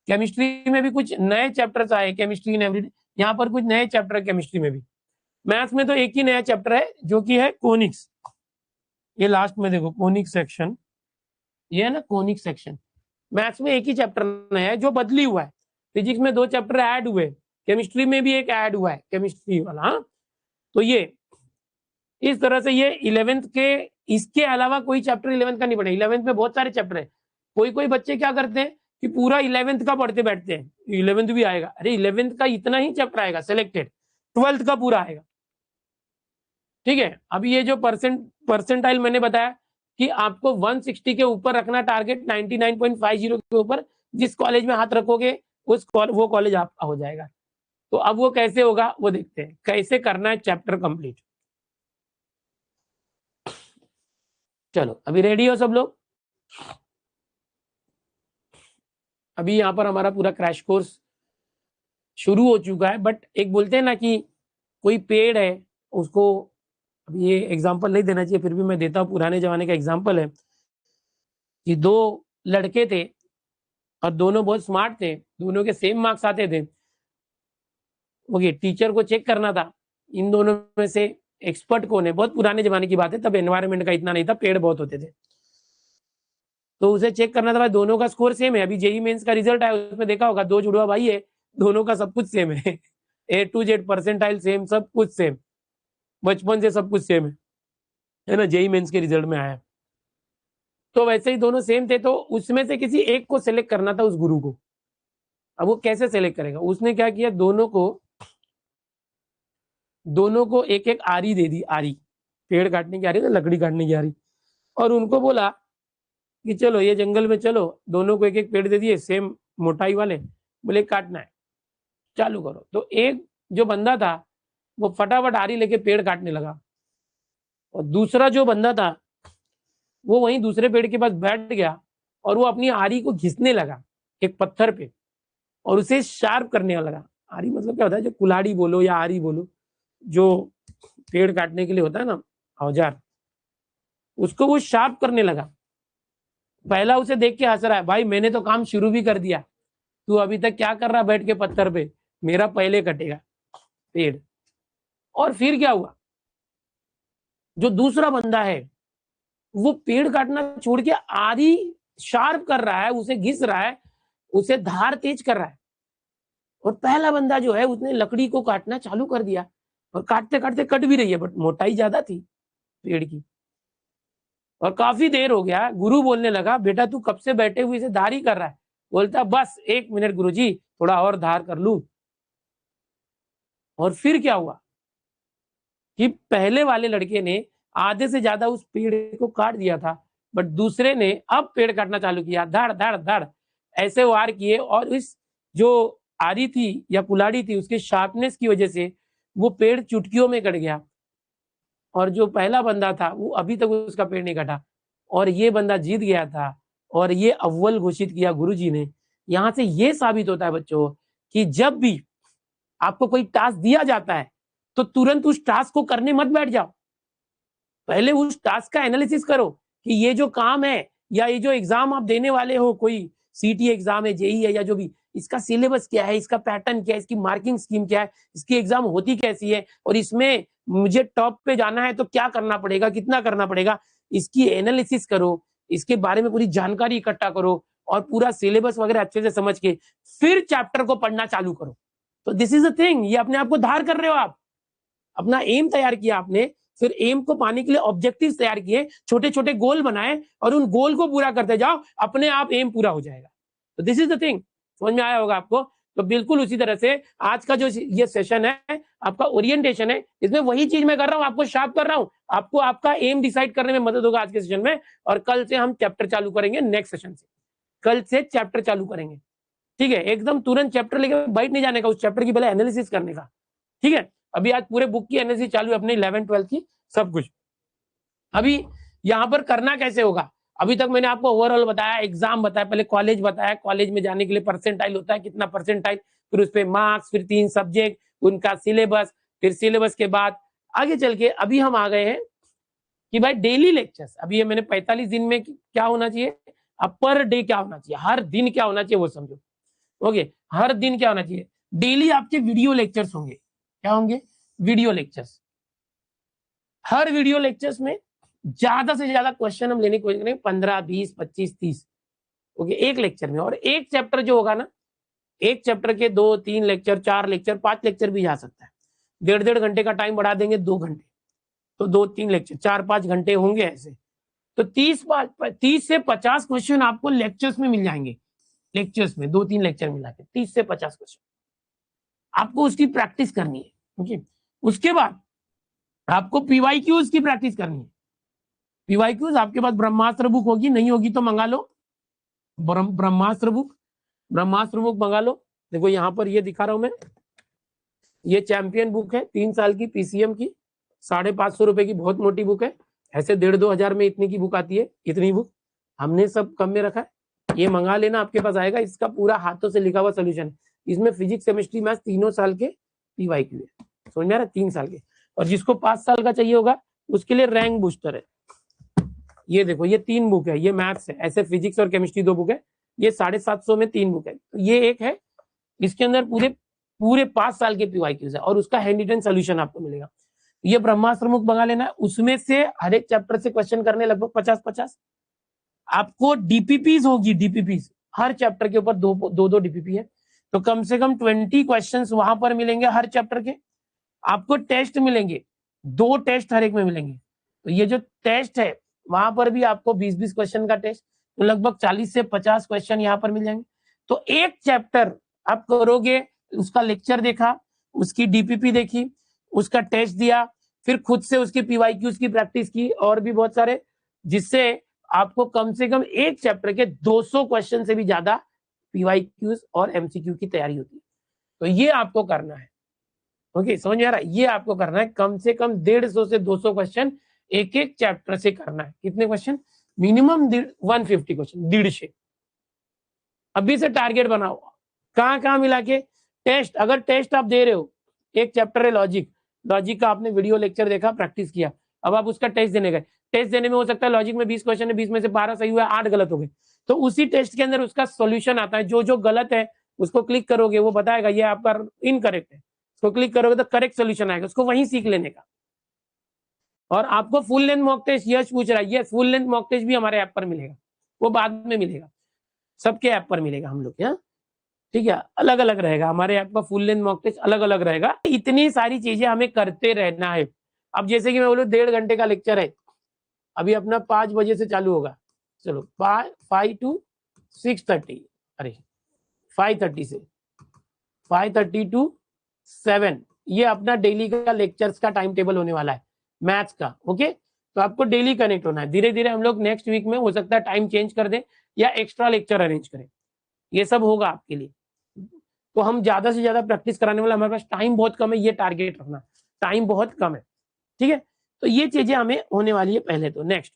केमिस्ट्री में भी कुछ नए चैप्टर्स आए, केमिस्ट्री इन एवरीडे, यहाँ पर कुछ नए चैप्टर है केमिस्ट्री में भी। मैथ्स में तो एक ही नया चैप्टर है जो कि है कोनिक्स, ये लास्ट में देखो कोनिक सेक्शन, ये है ना कोनिक सेक्शन। मैथ्स में एक ही चैप्टर नया है जो बदली हुआ है, फिजिक्स में 2 चैप्टर ऐड हुए, केमिस्ट्री में भी एक ऐड हुआ है, केमिस्ट्री वाला, हाँ। तो ये इस तरह से ये 11th के, इसके अलावा कोई चैप्टर 11th का नहीं पढ़े। 11th में बहुत सारे चैप्टर है, कोई कोई बच्चे क्या करते हैं कि पूरा 11th का पढ़ते बैठते हैं, 11th भी आएगा, अरे 11th का इतना ही चैप्टर आएगा सिलेक्टेड, 12th का पूरा आएगा, ठीक है। अभी ये जो परसेंटाइल मैंने बताया कि आपको 160 के ऊपर रखना टारगेट, 99.50 के ऊपर, जिस कॉलेज में हाथ रखोगे वो कॉलेज आपका हो जाएगा। तो अब वो कैसे होगा वो देखते हैं, कैसे करना है चैप्टर कंप्लीट। चलो अभी रेडी हो सब लोग? अभी यहाँ पर हमारा पूरा क्रैश कोर्स शुरू हो चुका है, बट एक बोलते हैं ना कि कोई पेड़ है, उसको, अभी ये एग्जांपल नहीं देना चाहिए, फिर भी मैं देता हूँ, पुराने जमाने का एग्जांपल है कि 2 लड़के थे और दोनों बहुत स्मार्ट थे, दोनों के सेम मार्क्स आते थे, ओके। टीचर को चेक करना था इन दोनों में से एक्सपर्ट कौन है, बहुत पुराने जमाने की बात है, तब एनवायरनमेंट का इतना नहीं था, पेड़ बहुत होते थे, तो उसे चेक करना था, भाई दोनों का स्कोर सेम है। अभी जेई मेंस का रिजल्ट आया, उसमें देखा होगा 2 जुड़वा भाई है, दोनों का सब कुछ सेम है, A to Z percentile same, सब कुछ सेम, बचपन से सब कुछ सेम है ना, जेई मेंस के रिजल्ट में आया। तो वैसे ही दोनों सेम थे, तो उसमें से किसी एक को सिलेक्ट करना था, उस गुरु को। अब वो कैसे सिलेक्ट करेगा, उसने क्या किया, दोनों को एक एक आरी दे दी, आरी, पेड़ काटने की आरी ना, लकड़ी काटने की आरी, और उनको बोला कि चलो ये जंगल में चलो, दोनों को एक एक पेड़ दे दिए सेम मोटाई वाले, बोले काटना है, चालू करो। तो एक जो बंदा था वो फटाफट आरी लेके पेड़ काटने लगा, और दूसरा जो बंदा था वो वहीं दूसरे पेड़ के पास बैठ गया और वो अपनी आरी को घिसने लगा एक पत्थर पे और उसे शार्प करने लगा। आरी मतलब क्या होता है, जो कुल्हाड़ी बोलो या आरी बोलो, जो पेड़ काटने के लिए होता है ना औजार, उसको वो शार्प करने लगा। पहला उसे देख के हंस रहा है, भाई मैंने तो काम शुरू भी कर दिया, तू अभी तक क्या कर रहा बैठ के पत्थर पे, मेरा पहले कटेगा पेड़। और फिर क्या हुआ, जो दूसरा बंदा है वो पेड़ काटना छोड़ के आरी शार्प कर रहा है, उसे घिस रहा है, उसे धार तेज कर रहा है। और पहला बंदा जो है उसने लकड़ी को काटना चालू कर दिया और काटते काटते कट भी रही है, बट मोटाई ज्यादा थी पेड़ की। और काफी देर हो गया, गुरु बोलने लगा, बेटा तू कब से बैठे हुए इसे धार ही कर रहा है? बोलता बस 1 मिनट गुरुजी, थोड़ा और धार कर लूं। और फिर क्या हुआ कि पहले वाले लड़के ने आधे से ज्यादा उस पेड़ को काट दिया था, बट दूसरे ने अब पेड़ काटना चालू किया, धड़ धड़ धड़ ऐसे वार किए, और इस जो आरी थी या कुल्हाड़ी थी उसके शार्पनेस की वजह से वो पेड़ चुटकियों में कट गया। और जो पहला बंदा था वो अभी तक उसका पेड़ नहीं कटा, और ये बंदा जीत गया था, और ये अव्वल घोषित किया गुरुजी ने। यहाँ से ये साबित होता है बच्चों कि जब भी आपको कोई टास्क दिया जाता है तो तुरंत उस टास्क को करने मत बैठ जाओ, पहले उस टास्क का एनालिसिस करो कि ये जो काम है या ये जो एग्जाम आप देने वाले हो, कोई सीटी एग्जाम है, जेई है या जो भी, इसका सिलेबस क्या है, इसका पैटर्न क्या है, इसकी मार्किंग स्कीम क्या है, इसकी एग्जाम होती कैसी है, और इसमें मुझे टॉप पे जाना है तो क्या करना पड़ेगा, कितना करना पड़ेगा, इसकी एनालिसिस करो, इसके बारे में पूरी जानकारी इकट्ठा करो, और पूरा सिलेबस वगैरह अच्छे से समझ के फिर चैप्टर को पढ़ना चालू करो। तो दिस इज अ थिंग, ये अपने आप को धार कर रहे हो आप, अपना एम तैयार किया आपने, फिर एम को पाने के लिए ऑब्जेक्टिव्स तैयार किए, छोटे छोटे गोल बनाए और उन गोल को पूरा करते जाओ, अपने आप एम पूरा हो जाएगा। तो दिस इज द थिंग, समझ में आया होगा आपको। तो बिल्कुल उसी तरह से आज का जो ये सेशन है आपका ओरिएंटेशन है, इसमें वही चीज मैं कर रहा हूँ, आपको शार्प कर रहा हूँ, आपको आपका एम डिसाइड करने में मदद होगा आज के सेशन में। और कल से हम चैप्टर चालू करेंगे, नेक्स्ट सेशन से कल से चैप्टर चालू करेंगे, ठीक है। एकदम तुरंत चैप्टर लेके बैठ नहीं जाने का, उस चैप्टर की पहले एनालिसिस करने का, ठीक है। अभी आज पूरे बुक की एनालिसिस चालू है अपने 11th 12th की, सब कुछ। अभी यहाँ पर करना कैसे होगा, अभी तक मैंने आपको ओवरऑल बताया, एग्जाम बताया, पहले कॉलेज बताया, कॉलेज में जाने के लिए परसेंटाइल होता है, कितना परसेंटाइल, फिर उस पर मार्क्स, फिर 3 सब्जेक्ट, उनका सिलेबस, फिर सिलेबस के बाद आगे चल के अभी हम आ गए हैं कि भाई डेली लेक्चर्स। अभी ये मैंने 45 दिन में क्या होना चाहिए, अब पर डे क्या होना चाहिए, हर दिन क्या होना चाहिए वो समझो। ओके, हर दिन क्या होना चाहिए, डेली आपके वीडियो लेक्चर्स होंगे। क्या होंगे? Video lectures. हर वीडियो लेक्चर्स में ज्यादा से ज्यादा क्वेश्चन हम लेने की कोशिश करेंगे, 15, 20, 25, 30, ओके, एक लेक्चर में। और एक चैप्टर जो होगा ना, एक चैप्टर के 2, 3 लेक्चर, 4 लेक्चर, 5 लेक्चर भी जा सकता है। 1.5 घंटे का टाइम बढ़ा देंगे 2 घंटे, तो 2-3 लेक्चर, 4-5 घंटे होंगे ऐसे। तो 30 से 50 क्वेश्चन आपको लेक्चर्स में मिल जाएंगे, लेक्चर्स में 2-3 लेक्चर मिला के 30 से 50 क्वेश्चन आपको उसकी प्रैक्टिस करनी है, ओके। उसके बाद आपको पीवाईक्यूज की प्रैक्टिस करनी है। पीवाईक्यूज आपके पास ब्रह्मास्त्र बुक होगी, नहीं होगी तो मंगा लो ब्रह्मास्त्र बुक, ब्रह्मास्त्र बुक मंगा लो। देखो यहाँ पर ये दिखा रहा हूं मैं, ये चैंपियन बुक है, 3 साल की पीसीएम की, 550 रुपए की, बहुत मोटी बुक है। ऐसे 1,500-2 हजार में इतनी की बुक आती है, इतनी बुक हमने सब कम में रखा है, ये मंगा लेना, आपके पास आएगा। इसका पूरा हाथों से लिखा हुआ सोल्यूशन है, इसमें फिजिक्स, केमिस्ट्री, मैथ्स तीनों साल के पीवाईक्यू है, समझ में आ रहा है, 3 साल के। और जिसको 5 साल का चाहिए होगा उसके लिए रैंक बूस्टर है। ये देखो, ये 3 बुक है, ये मैथ्स है, ऐसे फिजिक्स और केमिस्ट्री 2 बुक है, ये 750 में 3 बुक है। तो ये एक है, इसके अंदर पूरे 5 साल के पीवाईक्यूज है और उसका हैंड रिटन सोल्यूशन आपको मिलेगा। ये ब्रह्मास्त्र मुख मंगा लेना, उसमें से हर एक चैप्टर से क्वेश्चन करने लगभग 50-50। आपको डीपीपीज होगी, डीपीपीज हर चैप्टर के ऊपर 2-2 डीपीपी है, तो कम से कम 20 क्वेश्चंस वहां पर मिलेंगे हर चैप्टर के। आपको टेस्ट मिलेंगे, 2 टेस्ट हर एक में मिलेंगे। तो ये जो टेस्ट है वहां पर भी आपको 20-20 क्वेश्चन का टेस्ट, तो लगभग 40 से 50 क्वेश्चन यहाँ पर मिल जाएंगे। तो एक चैप्टर आप करोगे, उसका लेक्चर देखा, उसकी डीपीपी देखी, उसका टेस्ट दिया, फिर खुद से उसके पीवाईक्यूज की प्रैक्टिस की, और भी बहुत सारे, जिससे आपको कम से कम एक चैप्टर के 200 क्वेश्चन से भी ज्यादा PYQs और MCQ की तैयारी होती है। तो ये आपको करना है। ओके, समझ में आ रहा है? ये आपको करना है, कम से कम 150 से 200 क्वेश्चन एक एक चैप्टर से करना है। कितने क्वेश्चन? Minimum 150 question, 150। अभी से टारगेट बनाओ। कहाँ मिला के टेस्ट, अगर टेस्ट आप दे रहे हो, एक चैप्टर है लॉजिक, लॉजिक का आपने वीडियो लेक्चर देखा, प्रैक्टिस किया, अब आप उसका टेस्ट देने गए। टेस्ट देने में हो सकता है लॉजिक में 20 क्वेश्चन है, 20 में से 12 सही हुआ, 8 गलत हो गए। तो उसी टेस्ट के अंदर उसका सॉल्यूशन आता है, जो गलत है उसको क्लिक करोगे वो बताएगा ये आपका इनकरेक्ट है, उसको क्लिक करोगे तो करेक्ट सोल्यूशन आएगा, उसको वहीं सीख लेने का। और आपको फुल लेंथ मॉक टेस्ट यश पूछ रहा है, ये फुल लेंथ मॉक टेस्ट भी हमारे ऐप पर मिलेगा, वो बाद में मिलेगा, सबके ऐप पर मिलेगा हम लोग यहाँ, ठीक है? अलग अलग रहेगा हमारे ऐप का फुल लेंथ मॉक टेस्ट, अलग अलग रहेगा। इतनी सारी चीजें हमें करते रहना है। अब जैसे कि मैं बोलूँ 1.5 घंटे का लेक्चर है, अभी अपना 5 बजे से चालू होगा, चलो 5 to 6:30, अरे 5:30 से 5:30 to 7, ये अपना डेली का लेक्चर्स का टाइम टेबल होने वाला है मैथ्स का। ओके, तो आपको डेली कनेक्ट होना है। धीरे धीरे हम लोग नेक्स्ट वीक में हो सकता है टाइम चेंज कर दें या एक्स्ट्रा लेक्चर अरेंज करें, ये सब होगा आपके लिए। तो हम ज्यादा से ज्यादा प्रैक्टिस कराने वाला, हमारे पास टाइम बहुत कम है, ये टारगेट रखना, टाइम बहुत कम है, ठीक है? तो ये चीजें हमें होने वाली है पहले। तो नेक्स्ट,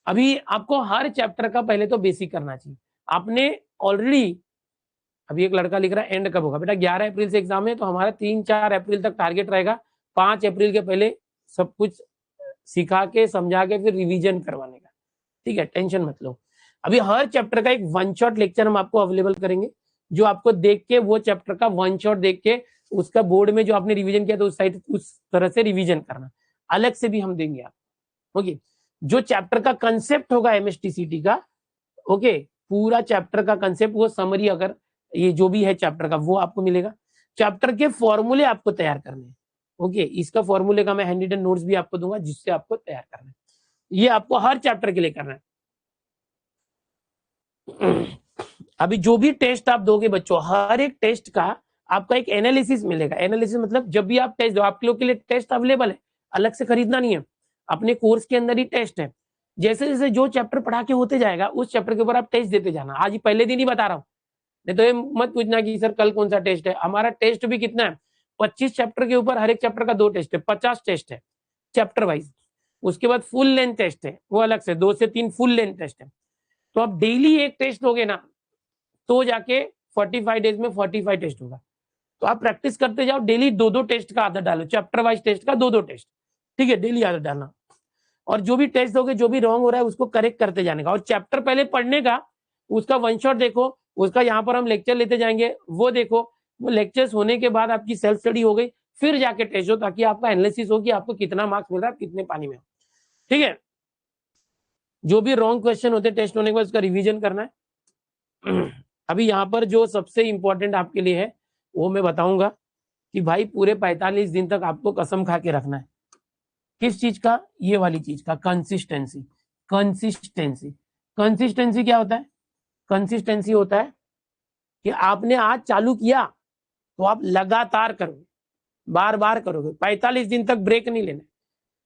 अभी आपको हर चैप्टर का पहले तो बेसिक करना चाहिए। आपने ऑलरेडी, अभी एक लड़का लिख रहा है एंड कब होगा, बेटा 11 अप्रैल से एग्जाम है, तो हमारा 3-4 अप्रैल तक टारगेट रहेगा, 5 अप्रैल के पहले सब कुछ सिखा के समझा के फिर रिवीजन करवाने का, ठीक है? टेंशन मत लो। अभी हर चैप्टर का एक 1 शॉट लेक्चर हम आपको अवेलेबल करेंगे, जो आपको देख के वो चैप्टर का 1 शॉट देख के उसका बोर्ड में जो आपने रिवीजन किया तो उस तरह से रिवीजन करना, अलग से भी हम देंगे आपको। ओके, जो चैप्टर का कंसेप्ट होगा MSTCT का, ओके, पूरा चैप्टर का कंसेप्ट, वो समरी, अगर ये जो भी है चैप्टर का वो आपको मिलेगा। चैप्टर के फॉर्मूले आपको तैयार करने हैं। ओके, इसका फॉर्मूले का मैं हैंड रिटन नोट्स भी आपको दूंगा, जिससे आपको तैयार करना है। ये आपको हर चैप्टर के लिए करना है। अभी जो भी टेस्ट आप दोगे बच्चों, हर एक टेस्ट का आपका एक एनालिसिस मिलेगा। एनालिसिस मतलब जब भी आप टेस्ट दो, आप लोग के लिए टेस्ट अवेलेबल है, अलग से खरीदना नहीं है, अपने कोर्स के अंदर ही टेस्ट है। जैसे जैसे जो चैप्टर पढ़ा के होते जाएगा, उस चैप्टर के ऊपर आप टेस्ट देते जाना। आज ही पहले दिन ही बता रहा हूँ, नहीं तो ये मत पूछना कि सर कल कौन सा टेस्ट है। हमारा टेस्ट भी कितना है, 25 चैप्टर के ऊपर हर एक चैप्टर का 2 टेस्ट है, 50 टेस्ट है चैप्टर वाइज। उसके बाद फुल लेंथ टेस्ट है, वो अलग से 2 से 3 फुल लेंथ टेस्ट है। तो आप डेली एक टेस्ट दोगे ना, तो जाके 45 डेज में 45 टेस्ट होगा। तो आप प्रैक्टिस करते जाओ, डेली 2-2 टेस्ट का आदत डालो, चैप्टर वाइज टेस्ट का 2-2 टेस्ट, ठीक है? डेली आदत डालना, और जो भी टेस्ट दोगे, जो भी रॉन्ग हो रहा है उसको करेक्ट करते जाने का। और चैप्टर पहले पढ़ने का, उसका 1 शॉट देखो, उसका यहाँ पर हम लेक्चर लेते जाएंगे, वो देखो। वो लेक्चर्स होने के बाद आपकी सेल्फ स्टडी हो गई, फिर जाके टेस्ट हो, ताकि आपका एनालिसिस हो कि आपको कितना मार्क्स मिल रहा है, कितने पानी में, ठीक है? जो भी रॉन्ग क्वेश्चन होते हैं टेस्ट होने के बाद उसका रिवीजन करना है। अभी यहाँ पर जो सबसे इंपॉर्टेंट आपके लिए है वो मैं बताऊंगा कि भाई पूरे 45 दिन तक आपको कसम खा के रखना है। किस चीज का? ये वाली चीज का, कंसिस्टेंसी। कंसिस्टेंसी, कंसिस्टेंसी क्या होता है? कंसिस्टेंसी होता है कि आपने आज चालू किया तो आप लगातार करोगे, बार बार करोगे, 45 दिन तक ब्रेक नहीं लेना।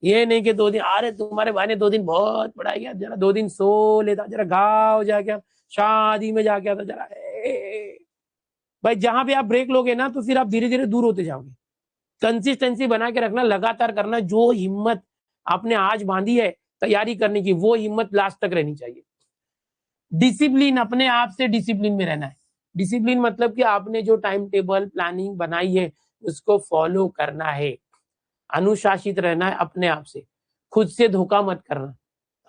ये नहीं कि 2 दिन, अरे तुम्हारे भाई ने 2 दिन बहुत पढ़ाई किया, जरा 2 दिन सो लेता, जरा गाँव जाके, शादी में जाके आता, जरा भाई जहां पे आप ब्रेक लोगे ना तो फिर आप धीरे धीरे दूर होते जाओगे। कंसिस्टेंसी बना के रखना, लगातार करना। जो हिम्मत आपने आज बांधी है तैयारी करने की, वो हिम्मत लास्ट तक रहनी चाहिए। डिसिप्लिन, अपने आप से डिसिप्लिन में रहना है। डिसिप्लिन मतलब कि आपने जो टाइम टेबल प्लानिंग बनाई है उसको फॉलो करना है, अनुशासित रहना है अपने आप से, खुद से धोखा मत करना।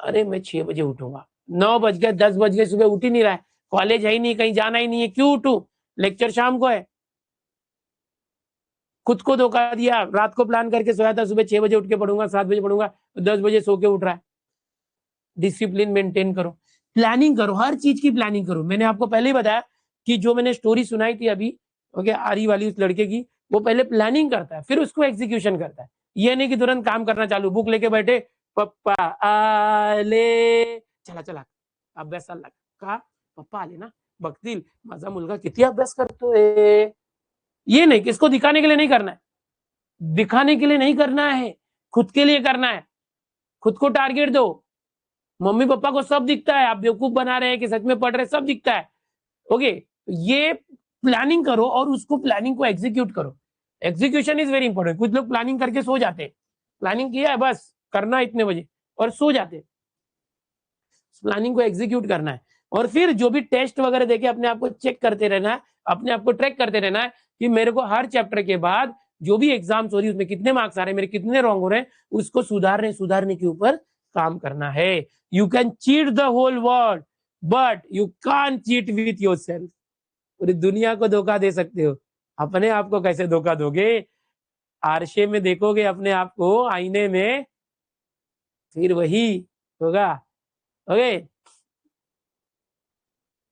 अरे मैं 6 बजे उठूंगा, 9 बज गए, 10 बज गए, सुबह उठ ही नहीं रहा है, कॉलेज है ही नहीं, कहीं जाना ही नहीं है, क्यों उठूं, लेक्चर शाम को है। खुद को धोखा दिया, रात को प्लान करके सोया था, सुबह 6 बजे उठ के पढ़ूंगा, 7 बजे पढ़ूंगा, 10 बजे सो के उठ रहा है। डिसिप्लिन मेंटेन करो, प्लानिंग करो, हर चीज की प्लानिंग करो। मैंने आपको पहले ही बताया कि जो मैंने स्टोरी सुनाई थी अभी, ओके, आरी वाली उस लड़के की, वो पहले प्लानिंग करता है फिर उसको एग्जीक्यूशन करता है। ये नहीं कि तुरंत काम करना चालू, बुक लेके बैठे, पप्पा आले, चला चला अभ्यास चालला का, पप्पा आले ना, बघतील माझा मुलगा किती अभ्यास करतोय। ये नहीं, किसको दिखाने के लिए नहीं करना है, दिखाने के लिए नहीं करना है, खुद के लिए करना है। खुद को टारगेट दो, मम्मी पापा को सब दिखता है, आप बेवकूफ बना रहे हैं कि सच में पढ़ रहे हैं, सब दिखता है। ओके, ये प्लानिंग करो और उसको प्लानिंग को एग्जीक्यूट करो। Execution is very important. कुछ लोग प्लानिंग करके सो जाते हैं, प्लानिंग किया है बस करना इतने बजे और सो जाते हैं। प्लानिंग को एग्जीक्यूट करना है और फिर जो भी टेस्ट वगैरह देके अपने आप को चेक करते रहना है, अपने आप को ट्रैक करते रहना है कि मेरे को हर चैप्टर के बाद जो भी एग्जाम्स हो रही है उसमें कितने मार्क्स आ रहे हैं, मेरे कितने रॉन्ग हो रहे हैं, उसको सुधारने के ऊपर काम करना है। You can cheat the whole world but you can't cheat with yourself. पूरी दुनिया को धोखा दे सकते हो, अपने आप को कैसे धोखा दोगे? आरशे में देखोगे अपने आप को आईने में, फिर वही होगा। ओके,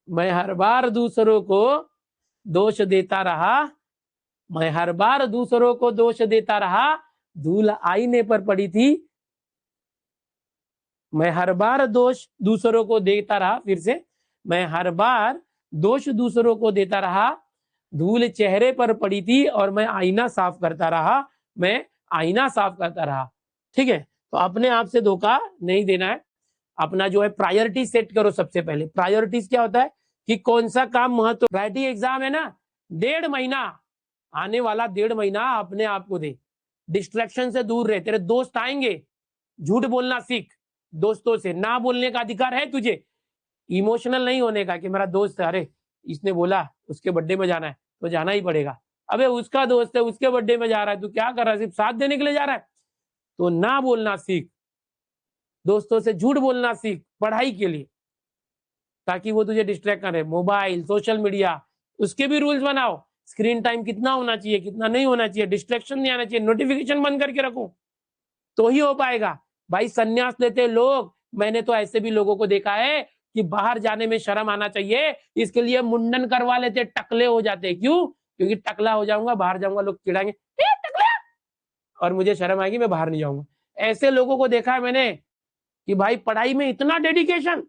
मैं हर बार दूसरों को दोष देता रहा, मैं हर बार दूसरों को दोष देता रहा, धूल आईने पर पड़ी थी। मैं हर बार दोष दूसरों को देता रहा, फिर से, मैं हर बार दोष दूसरों को देता रहा, धूल चेहरे पर पड़ी थी और मैं आईना साफ करता रहा, मैं आईना साफ करता रहा। ठीक है, तो अपने आप से धोखा नहीं देना है। अपना जो है प्रायोरिटी सेट करो। सबसे पहले प्रायोरिटीज क्या होता है कि कौन सा काम महत्व। राइटिंग एग्जाम है ना, 1.5 महीना, आने वाला 1.5 महीना अपने आप को दे, डिस्ट्रैक्शन से दूर रहे। तेरे दोस्त आएंगे, झूठ बोलना सीख, दोस्तों से ना बोलने का अधिकार है तुझे। इमोशनल नहीं होने का कि मेरा दोस्त है, अरे इसने बोला उसके बर्थडे में जाना है तो जाना ही पड़ेगा। अबे उसका दोस्त है, उसके बर्थडे में जा रहा है, तू क्या कर रहा है? सिर्फ साथ देने के लिए जा रहा है? तो ना बोलना सीख, दोस्तों से झूठ बोलना सीख पढ़ाई के लिए, ताकि वो तुझे डिस्ट्रैक्ट करे। मोबाइल, सोशल मीडिया, उसके भी रूल्स बनाओ। स्क्रीन टाइम कितना होना चाहिए, कितना नहीं होना चाहिए, डिस्ट्रैक्शन नहीं आना चाहिए, नोटिफिकेशन बंद करके रखो, तो ही हो पाएगा। भाई संन्यास लेते लोग, मैंने तो ऐसे भी लोगों को देखा है कि बाहर जाने में शर्म आना चाहिए, इसके लिए मुंडन करवा लेते, टकले हो जाते। क्यों? क्योंकि टकला हो जाऊंगा, बाहर जाऊंगा, लोग चिढ़ाएंगे टकला, और मुझे शर्म आएगी, मैं बाहर नहीं जाऊंगा। ऐसे लोगों को देखा है मैंने कि भाई पढ़ाई में इतना डेडिकेशन।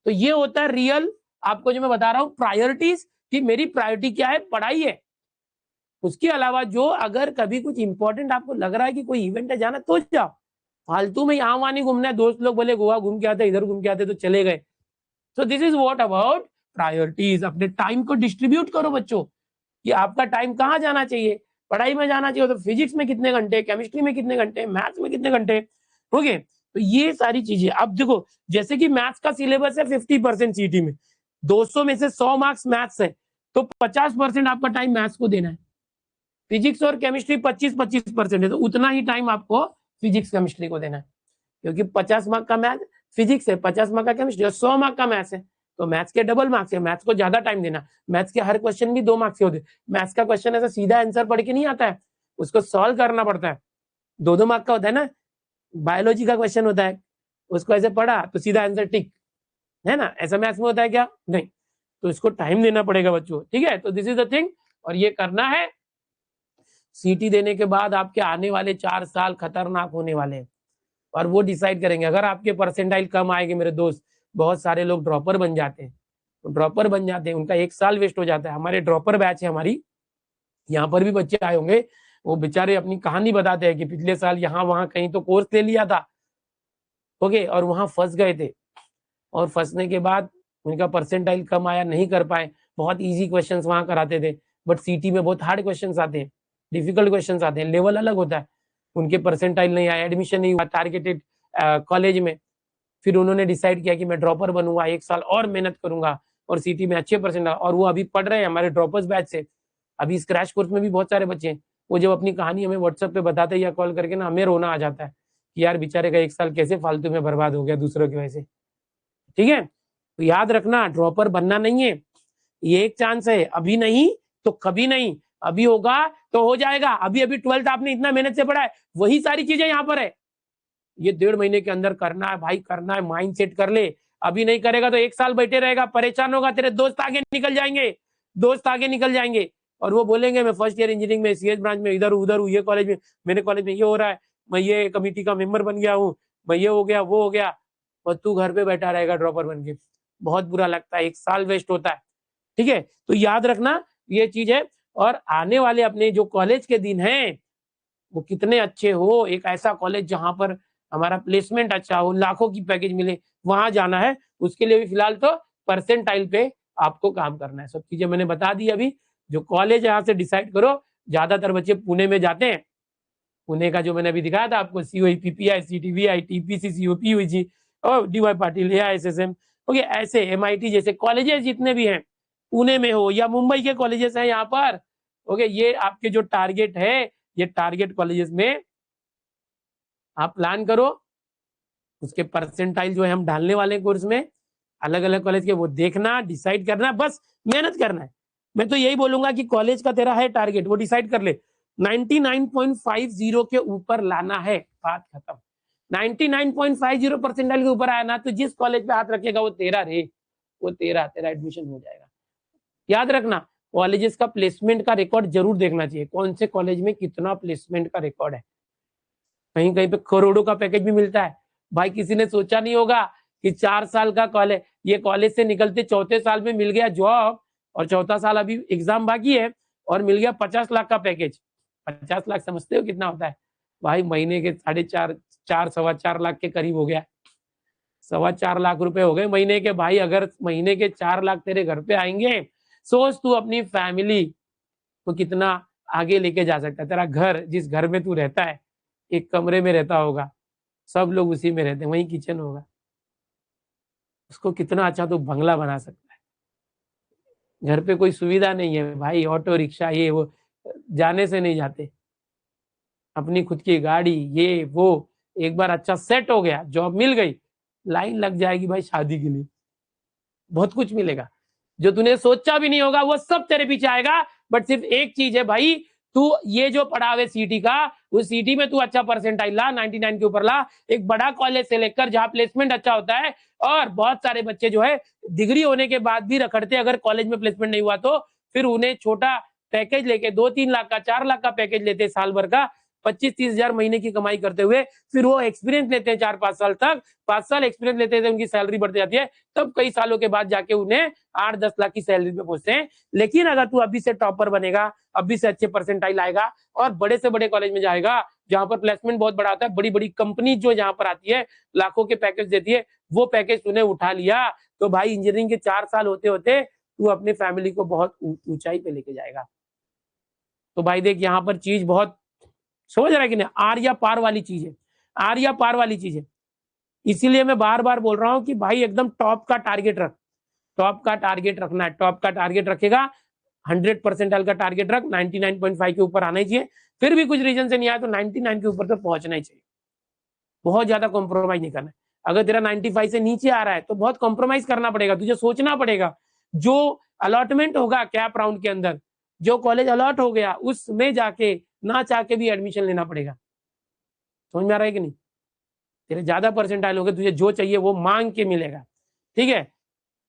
तो ये होता है रियल, आपको जो मैं बता रहा हूं प्रायोरिटीज, कि मेरी प्रायोरिटी क्या है, पढ़ाई है। उसके अलावा जो अगर कभी कुछ इंपॉर्टेंट आपको लग रहा है कि कोई इवेंट है जाना, तो जाओ। फालतू में यहाँ वहां नहीं घूमना है। दोस्त लोग बोले गोवा घूम के आते, इधर घूम के आते, तो चले गए। So this is what about priorities. अपने टाइम को डिस्ट्रीब्यूट करो बच्चों, कि आपका टाइम कहाँ जाना चाहिए। पढ़ाई में जाना चाहिए तो फिजिक्स में कितने घंटे, केमिस्ट्री में कितने घंटे, मैथ्स में कितने घंटे। ओके, तो ये सारी चीजें। अब देखो, जैसे कि मैथ्स का सिलेबस है 50% सीटी में, 200 में से 100 मार्क्स मैथ्स है, तो 50% आपका टाइम मैथ्स को देना है। फिजिक्स और केमिस्ट्री 25-25% है, तो उतना ही टाइम आपको फिजिक्स केमिस्ट्री को देना है, क्योंकि 50 मार्क का मैथ फिजिक्स है, 50 मार्क का केमिस्ट्री और 100 मार्क का मैथ्स है, तो मैथ्स के डबल मार्क्स है। मैथ्स को ज्यादा टाइम देना। मैथ्स के हर क्वेश्चन भी 2 मार्क्स के होते हैं। मैथ्स का क्वेश्चन ऐसा सीधा आंसर पढ़ के नहीं आता है, उसको सॉल्व करना पड़ता है। 2-2 मार्क का होता है ना। बायोलॉजी का क्वेश्चन होता है, उसको ऐसे पढ़ा तो सीधा आंसर टिक, है ना। ऐसा मैथ्स में होता है क्या? नहीं। तो इसको टाइम देना पड़ेगा बच्चों, ठीक है। तो दिस इज द थिंग, और ये करना है। सीटी देने के बाद आपके आने वाले 4 साल खतरनाक होने वाले हैं, और वो डिसाइड करेंगे। अगर आपके परसेंटाइल कम आएंगे, मेरे दोस्त, बहुत सारे लोग ड्रॉपर बन जाते हैं, ड्रॉपर बन जाते हैं, उनका 1 साल वेस्ट हो जाता है। हमारे ड्रॉपर बैच है हमारी, यहाँ पर भी बच्चे आए होंगे, वो बेचारे अपनी कहानी बताते हैं कि पिछले साल यहाँ वहां कहीं तो कोर्स ले लिया था, ओके, और वहां फंस गए थे, और फंसने के बाद उनका परसेंटाइल कम आया, नहीं कर पाए। बहुत इजी क्वेश्चंस वहां कराते थे, बट सीटी में बहुत हार्ड क्वेश्चंस आते हैं, डिफिकल्ट क्वेश्चंस आते हैं, लेवल अलग होता है। उनके परसेंटाइल नहीं आया, एडमिशन नहीं हुआ टारगेटेड कॉलेज में। फिर उन्होंने डिसाइड किया कि मैं ड्रॉपर बनूंगा, 1 साल और मेहनत करूंगा और सीटी में अच्छे परसेंट, और वो अभी पढ़ रहे हैं हमारे ड्रॉपर्स बैच से। अभी स्क्रैच कोर्स में भी बहुत सारे बच्चे हैं, वो जब अपनी कहानी हमें व्हाट्सएप पे बताते हैं या कॉल करके ना, हमें रोना आ जाता है कि यार बेचारे का 1 साल कैसे फालतू में बर्बाद हो गया दूसरों की वजह से। ठीक है, तो याद रखना, ड्रॉपर बनना नहीं है, ये एक चांस है, अभी नहीं तो कभी नहीं, अभी होगा तो हो जाएगा। अभी 12th आपने इतना मेहनत से पढ़ा है, वही सारी चीजें यहाँ पर है, ये 1.5 महीने के अंदर करना है भाई, करना है। माइंड सेट कर ले, अभी नहीं करेगा तो 1 साल बैठे रहेगा, परेशान होगा, तेरे दोस्त आगे निकल जाएंगे, दोस्त आगे निकल जाएंगे, और वो बोलेंगे मैं फर्स्ट ईयर इंजीनियरिंग में सीएस ब्रांच में इधर उधर हूँ, ये कॉलेज में, मेरे कॉलेज में ये हो रहा है, मैं ये कमेटी का मेंबर बन गया हूँ, मैं ये हो गया वो हो गया, और तू घर पे बैठा रहेगा ड्रॉपर बन के। बहुत बुरा लगता है, 1 साल वेस्ट होता है। ठीक है, तो याद रखना ये चीज है। और आने वाले अपने जो कॉलेज के दिन हैं वो कितने अच्छे हो, एक ऐसा कॉलेज जहां पर हमारा प्लेसमेंट अच्छा हो, लाखों की पैकेज मिले, वहां जाना है, उसके लिए भी फिलहाल तो परसेंटाइल पे आपको काम करना है। सब चीजें मैंने बता दी अभी। जो कॉलेज यहाँ से डिसाइड करो, ज्यादातर बच्चे पुणे में जाते हैं। पुणे का जो मैंने अभी दिखाया था आपको, COE, PPI, CTVI, TPC, COP, UG और डीवाई पाटिल, एआईएसएसएम, ओके, ऐसे एमआईटी जैसे कॉलेजेस जितने भी हैं, पुणे में हो या मुंबई के कॉलेजेस हैं यहाँ पर, ओके, ये आपके जो टारगेट है, ये टारगेट कॉलेजेस में आप प्लान करो। उसके परसेंटाइल जो है हम डालने वाले कोर्स में, अलग अलग कॉलेज के, वो देखना, डिसाइड करना, बस मेहनत करना है। मैं तो यही बोलूंगा कि कॉलेज का तेरा है टारगेट, वो डिसाइड कर ले, 99.50 के ऊपर लाना है, बात खत्म। 99.50 परसेंटाइल के ऊपर आया ना, तो जिस कॉलेज पे हाथ रखेगा वो तेरा रे, वो तेरा एडमिशन हो जाएगा। याद रखना, कॉलेजेस का प्लेसमेंट का रिकॉर्ड जरूर देखना चाहिए, कौन से कॉलेज में कितना प्लेसमेंट का रिकॉर्ड है। कहीं कहीं पे करोड़ों का पैकेज भी मिलता है भाई। किसी ने सोचा नहीं होगा कि 4 साल का कॉलेज, ये कॉलेज से निकलते चौथे साल में मिल गया जॉब, और चौथा साल अभी एग्जाम बाकी है, और मिल गया 50 लाख का पैकेज। 50 लाख समझते हो कितना होता है भाई? महीने के 4.5 4.25 लाख के करीब हो गया। 4.25 लाख रुपए हो गए महीने के भाई। अगर महीने के 4 लाख तेरे घर पे आएंगे, सोच तू अपनी फैमिली को कितना आगे लेके जा सकता है। तेरा घर, जिस घर में तू रहता है, एक कमरे में रहता होगा, सब लोग उसी में रहते हैं, वहीं किचन होगा, उसको कितना अच्छा तू बंगला बना सकता है। घर पे कोई सुविधा नहीं है भाई, ऑटो रिक्शा ये वो जाने से नहीं जाते, अपनी खुद की गाड़ी ये वो, एक बार अच्छा सेट हो गया, जॉब मिल गई, लाइन लग जाएगी भाई शादी के लिए, बहुत कुछ मिलेगा जो तूने सोचा भी नहीं होगा, वो सब तेरे पीछे आएगा। बट सिर्फ एक चीज है भाई, तू ये जो पढ़ा हुए सीटी का, उस सीटी में तू अच्छा परसेंटाइल ला, 99 के ऊपर ला, एक बड़ा कॉलेज से लेकर जहां प्लेसमेंट अच्छा होता है। और बहुत सारे बच्चे जो है डिग्री होने के बाद भी रखड़ते, अगर कॉलेज में प्लेसमेंट नहीं हुआ तो फिर उन्हें छोटा पैकेज लेके 2-3 लाख का, 4 लाख का पैकेज लेते साल भर का, 25-30 हजार महीने की कमाई करते हुए, फिर वो एक्सपीरियंस लेते हैं 4-5 साल तक, 5 साल एक्सपीरियंस लेते थे, उनकी सैलरी बढ़ती जाती है, तब कई सालों के बाद जाके उन्हें 8-10 लाख की सैलरी पे पहुंचते हैं। लेकिन अगर तू अभी से टॉपर बनेगा, अभी से अच्छे परसेंटाइल आएगा और बड़े से बड़े कॉलेज में जाएगा, जहां पर प्लेसमेंट बहुत बड़ा होता है, बड़ी बड़ी कंपनी जो जहां पर आती है, लाखों के पैकेज देती है, वो पैकेज तूने उठा लिया, तो भाई इंजीनियरिंग के 4 साल होते होते तू अपनी फैमिली को बहुत ऊंचाई पे लेके जाएगा। तो भाई देख, यहाँ पर चीज बहुत, समझ रहा है कि नहीं, आर या पार वाली चीज है, आर या पार वाली चीज है। इसीलिए मैं बार बार बोल रहा हूँ कि भाई एकदम टॉप का टारगेट रख, टॉप का टारगेट रखना है, टॉप का टारगेट रखेगा, 100 परसेंटाइल का टारगेट रख, 99.5 के ऊपर आना ही चाहिए। फिर भी कुछ रीजन से नहीं आया तो 99 के ऊपर तो पहुंचना ही चाहिए, बहुत ज्यादा कॉम्प्रोमाइज नहीं करना है। अगर तेरा 95 से नीचे आ रहा है तो बहुत कॉम्प्रोमाइज करना पड़ेगा, तुझे सोचना पड़ेगा। जो अलॉटमेंट होगा कैप राउंड के अंदर, जो कॉलेज अलॉट हो गया, उसमें जाके ना चाह के भी एडमिशन लेना पड़ेगा। समझ में आ रहा है कि नहीं? तेरे ज्यादा परसेंटाइल हो गए, तुझे जो चाहिए वो मांग के मिलेगा, ठीक है?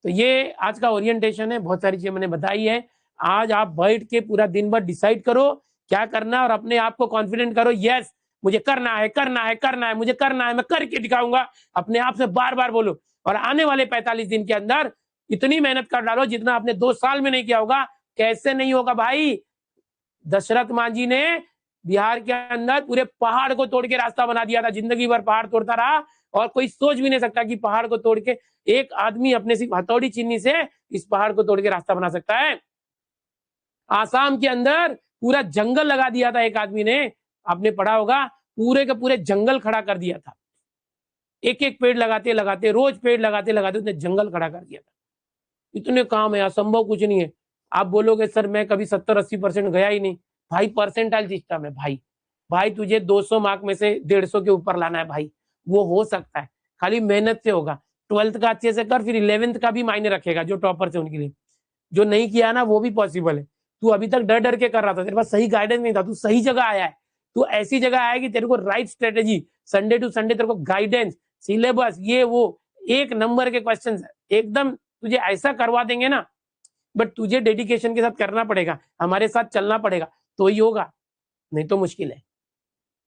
तो ये आज का ओरिएंटेशन है, बहुत सारी चीजें मैंने बताई है। आज आप बैठ के पूरा दिन भर डिसाइड करो क्या करना, और अपने आप को कॉन्फिडेंट करो, यस मुझे करना है, करना है, करना है, मुझे करना है, मैं करके दिखाऊंगा, अपने आप से बार बार बोलो। और आने वाले 45 दिन के अंदर इतनी मेहनत कर डालो जितना आपने 2 साल में नहीं किया होगा। कैसे नहीं होगा भाई? दशरथ मांझी ने बिहार के अंदर पूरे पहाड़ को तोड़ के रास्ता बना दिया था, जिंदगी भर पहाड़ तोड़ता रहा, और कोई सोच भी नहीं सकता कि पहाड़ को तोड़ के एक आदमी अपने सिर्फ हथौड़ी चीनी से इस पहाड़ को तोड़ के रास्ता बना सकता है। आसाम के अंदर पूरा जंगल लगा दिया था एक आदमी ने, आपने पढ़ा होगा, पूरे के पूरे जंगल खड़ा कर दिया था, एक एक पेड़ लगाते लगाते, रोज पेड़ लगाते लगाते उसने जंगल खड़ा कर दिया था। इतने काम है, असंभव कुछ नहीं है। आप बोलोगे सर मैं कभी 70-80% गया ही नहीं, भाई परसेंटाइल सिस्टम है भाई। भाई तुझे 200 मार्क में से 150 के ऊपर लाना है भाई, वो हो सकता है, खाली मेहनत से होगा। 12th का अच्छे से कर, फिर 11th का भी मायने रखेगा, जो टॉपर से उनके लिए। जो नहीं किया ना वो भी पॉसिबल है। तू अभी तक डर डर के कर रहा था, तेरे पास सही गाइडेंस नहीं था, तू सही जगह आया है, तू ऐसी जगह आया कि तेरे को right strategy, Sunday to Sunday तेरे को गाइडेंस, सिलेबस, ये वो, एक नंबर के क्वेश्चन एकदम तुझे ऐसा करवा देंगे ना। बट तुझे डेडिकेशन के साथ करना पड़ेगा, हमारे साथ चलना पड़ेगा, तो ही होगा, नहीं तो मुश्किल है,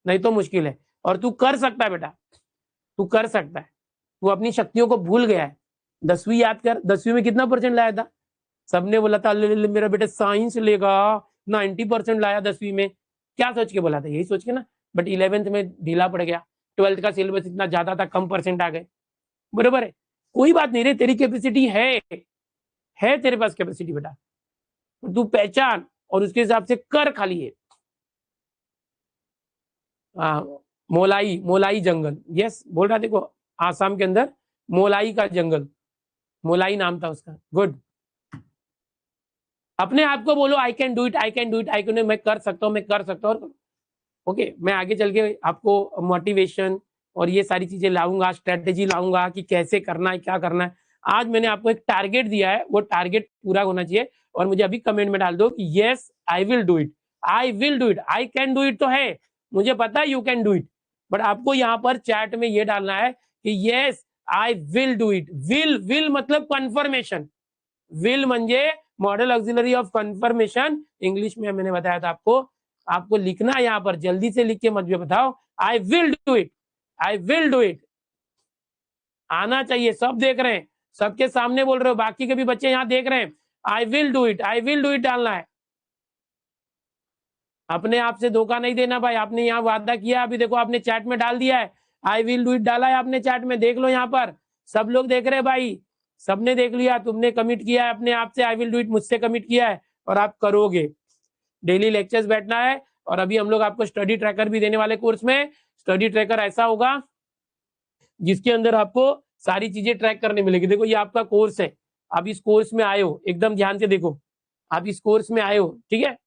नहीं तो मुश्किल है। और तू कर सकता है बेटा, तू कर सकता है। तू अपनी शक्तियों को भूल गया है। 10वीं याद कर, 10वीं में कितना परसेंट लाया था? सबने बोला था मेरा बेटा साइंस लेगा, 90% लाया 10वीं में, क्या सोच के बोला था? यही सोच के ना। बट 11th में ढीला पड़ गया, 12th का सिलेबस इतना ज्यादा था, कम परसेंट आ गए, बरोबर है। कोई बात नहीं रे, तेरी कैपेसिटी है तेरे पास कैपेसिटी बेटा, तू पहचान और उसके हिसाब से कर खाली है। मोलाई जंगल, यस बोल रहा, देखो आसाम के अंदर मोलाई का जंगल, मोलाई नाम था उसका, गुड। अपने आप को बोलो आई can do it, I can do it, I can, मैं कर सकता हूँ, मैं कर सकता हूँ। ओके, मैं आगे चल के आपको मोटिवेशन और ये सारी चीजें लाऊंगा, स्ट्रेटेजी लाऊंगा कि कैसे करना है, क्या करना है। आज मैंने आपको एक टारगेट दिया है, वो टारगेट पूरा होना चाहिए और मुझे अभी कमेंट में डाल दो कि yes I will do it, I will do it. I can do it तो है, मुझे पता है you can do it, but आपको यहाँ पर चैट में ये डालना है कि yes I will do it. Will मतलब कन्फर्मेशन, विल म्हणजे modal auxiliary of confirmation, English में मैंने बताया था आपको लिखना है यहाँ पर, जल्दी से लिख के मत बताओ आई will do it, I will do it. आना चाहिए, सब देख रहे हैं, सबके सामने बोल रहे हो, बाकी के भी बच्चे यहाँ देख रहे हैं, आई will do it, I will do it डालना है। अपने आप से धोखा नहीं देना भाई, आपने यहाँ वादा किया, अभी देखो आपने चैट में डाल दिया है, आई विल डू इट डाला है आपने चैट में, देख लो यहाँ पर सब लोग देख रहे हैं भाई, सबने देख लिया, तुमने कमिट किया है अपने आप से, आई विल डू इट मुझसे कमिट किया है और आप करोगे। डेली लेक्चर्स बैठना है और अभी हम लोग आपको स्टडी ट्रैकर भी देने वाले कोर्स में। स्टडी ट्रैकर ऐसा होगा जिसके अंदर आपको सारी चीजें ट्रैक करने मिलेगी। देखो ये आपका कोर्स है, आप इस कोर्स में आए हो, एकदम ध्यान से देखो, आप इस कोर्स में आए हो, ठीक है,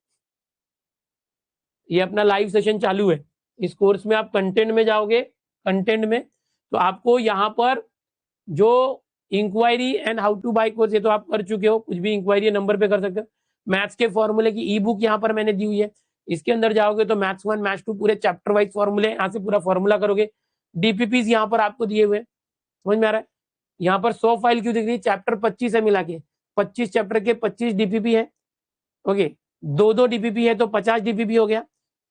ये अपना लाइव सेशन चालू है। इस कोर्स में आप कंटेंट में जाओगे, कंटेंट में तो आपको यहाँ पर जो inquiry and how to buy course, ये तो आप कर चुके हो, कुछ भी इंक्वायरी नंबर पे कर सकते हो। मैथ्स के फॉर्मूले की ई बुक यहाँ पर मैंने दी हुई है, इसके अंदर जाओगे तो मैथ्स 1 मैथ्स 2 पूरे चैप्टर वाइज फॉर्मूले, यहाँ से पूरा फॉर्मूला करोगे। डीपीपीज यहाँ पर आपको दिए हुए, समझ में आ रहा है। यहाँ पर 100 फाइल क्यों दिख रही है, चैप्टर 25 है मिला के, 25 चैप्टर के 25 डीपीपी है। ओके, 2 डीपीपी है तो 50 डीपीपी हो गया,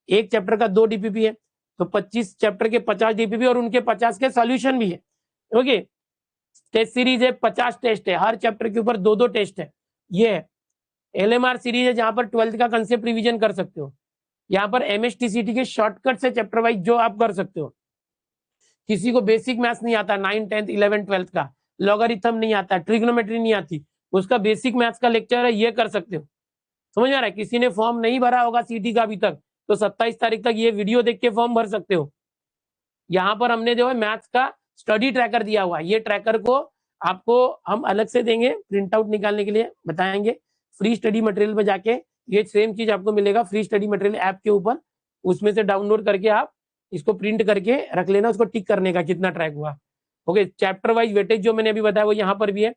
एक चैप्टर का 2 डीपीपी है तो 25 चैप्टर के 50 डीपीपी और उनके 50 के सॉल्यूशन भी है। ओके, टेस्ट सीरीज है, 50 टेस्ट है, हर चैप्टर के ऊपर 2 टेस्ट है। ये है एलएमआर सीरीज है, जहां पर 12th का कंसेप्ट रिवीजन कर सकते हो। यहाँ पर एमएसटीसीटी के शॉर्टकट से चैप्टर वाइज जो आप कर सकते हो। किसी को बेसिक मैथ्स नहीं आता, 9th 10th 11th 12th का लॉगरिथम नहीं आता, ट्रिग्नोमेट्री नहीं आती, उसका बेसिक मैथ्स का लेक्चर है, ये कर सकते हो। समझ आ रहा है। किसी ने फॉर्म नहीं भरा होगा सीटी का अभी तक, तो 27 तारीख तक ये वीडियो देख के फॉर्म भर सकते हो। यहाँ पर हमने जो है मैथ्स का स्टडी ट्रैकर दिया हुआ है, ये ट्रैकर को आपको हम अलग से देंगे, प्रिंट आउट निकालने के लिए बताएंगे। फ्री स्टडी मटेरियल में जाके ये सेम चीज आपको मिलेगा फ्री स्टडी मटेरियल ऐप के ऊपर, उसमें से डाउनलोड करके आप इसको प्रिंट करके रख लेना, उसको टिक करने का कितना ट्रैक हुआ। ओके, चैप्टर वाइज वेटेज जो मैंने अभी बताया वो यहाँ पर भी है।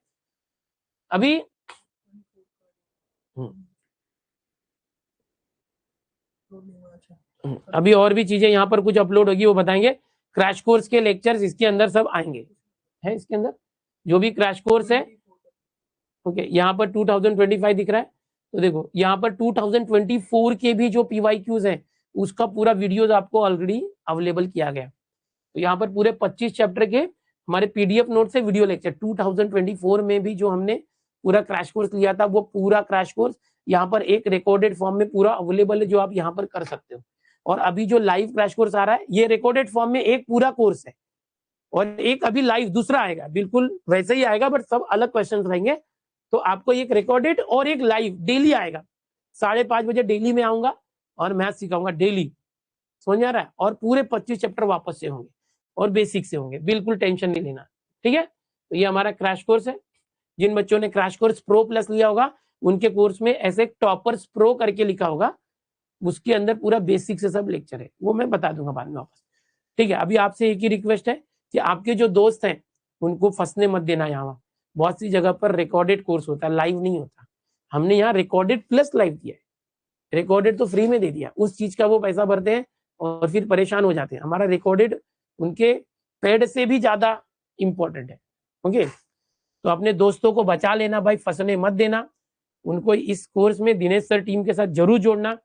अभी और भी चीजें यहाँ पर कुछ अपलोड होगी, वो बताएंगे। क्रैश कोर्स के लेक्चर्स इसके अंदर सब आएंगे, है इसके अंदर जो भी क्रैश कोर्स है। ओके, यहाँ पर 2025 दिख रहा है, तो देखो यहाँ पर 2024 के भी जो पीवाईक्यूज है उसका पूरा वीडियोस आपको ऑलरेडी अवेलेबल किया गया। तो यहाँ पर पूरे 25 चैप्टर के हमारे पीडीएफ नोट से वीडियो लेक्चर 2024 में भी जो हमने पूरा क्रैश कोर्स लिया था, वो पूरा क्रैश कोर्स यहाँ पर एक रिकॉर्डेड फॉर्म में पूरा अवेलेबल है, जो आप यहाँ पर कर सकते हो। और अभी जो लाइव क्रैश कोर्स आ रहा है, ये रिकॉर्डेड फॉर्म में एक पूरा कोर्स है, और एक अभी लाइव दूसरा आएगा, बिल्कुल वैसे ही आएगा बट सब अलग क्वेश्चन रहेंगे। तो आपको एक रिकॉर्डेड और एक लाइव डेली आएगा, 5:30 बजे डेली में आऊंगा और मैथ सिखाऊंगा डेली, समझ आ रहा है। और पूरे 25 चैप्टर वापस से होंगे और बेसिक से होंगे, बिल्कुल टेंशन नहीं लेना, ठीक है। तो ये हमारा क्रैश कोर्स है। जिन बच्चों ने क्रैश कोर्स प्रो प्लस लिया होगा उनके कोर्स में ऐसे टॉपर्स प्रो करके लिखा होगा, उसके अंदर पूरा बेसिक से सब लेक्चर है, वो मैं बता दूंगा बाद में वापस, ठीक है। अभी आपसे एक ही रिक्वेस्ट है कि आपके जो दोस्त हैं उनको फंसने मत देना। यहाँ बहुत सी जगह पर रिकॉर्डेड कोर्स होता है, लाइव नहीं होता। हमने यहाँ रिकॉर्डेड प्लस लाइव दिया है, रिकॉर्डेड तो फ्री में दे दिया, उस चीज का वो पैसा भरते हैं और फिर परेशान हो जाते हैं। हमारा रिकॉर्डेड उनके पेड से भी ज्यादा इंपॉर्टेंट है। ओके, तो अपने दोस्तों को बचा लेना भाई, फंसने मत देना उनको। इस कोर्स में दिनेश सर टीम के साथ जरूर जोड़ना।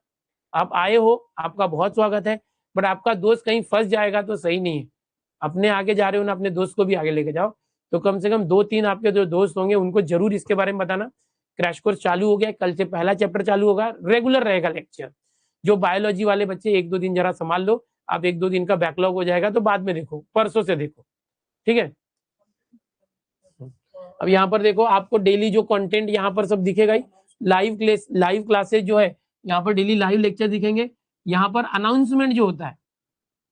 आप आए हो, आपका बहुत स्वागत है, बट आपका दोस्त कहीं फंस जाएगा तो सही नहीं है। अपने आगे जा रहे हो ना, अपने दोस्त को भी आगे लेके जाओ। तो कम से कम 2-3 आपके जो दोस्त होंगे उनको जरूर इसके बारे में बताना। क्रैश कोर्स चालू हो गया, कल से पहला चैप्टर चालू होगा, रेगुलर रहेगा लेक्चर। जो बायोलॉजी वाले बच्चे 1-2 दिन जरा संभाल लो, आप 1-2 दिन का बैकलॉग हो जाएगा तो बाद में देखो, परसों से देखो, ठीक है। अब यहाँ पर देखो आपको डेली जो कंटेंट यहाँ पर सब दिखेगा ही, लाइव क्लासेस जो है यहाँ पर डेली लाइव लेक्चर दिखेंगे। यहाँ पर अनाउंसमेंट जो होता है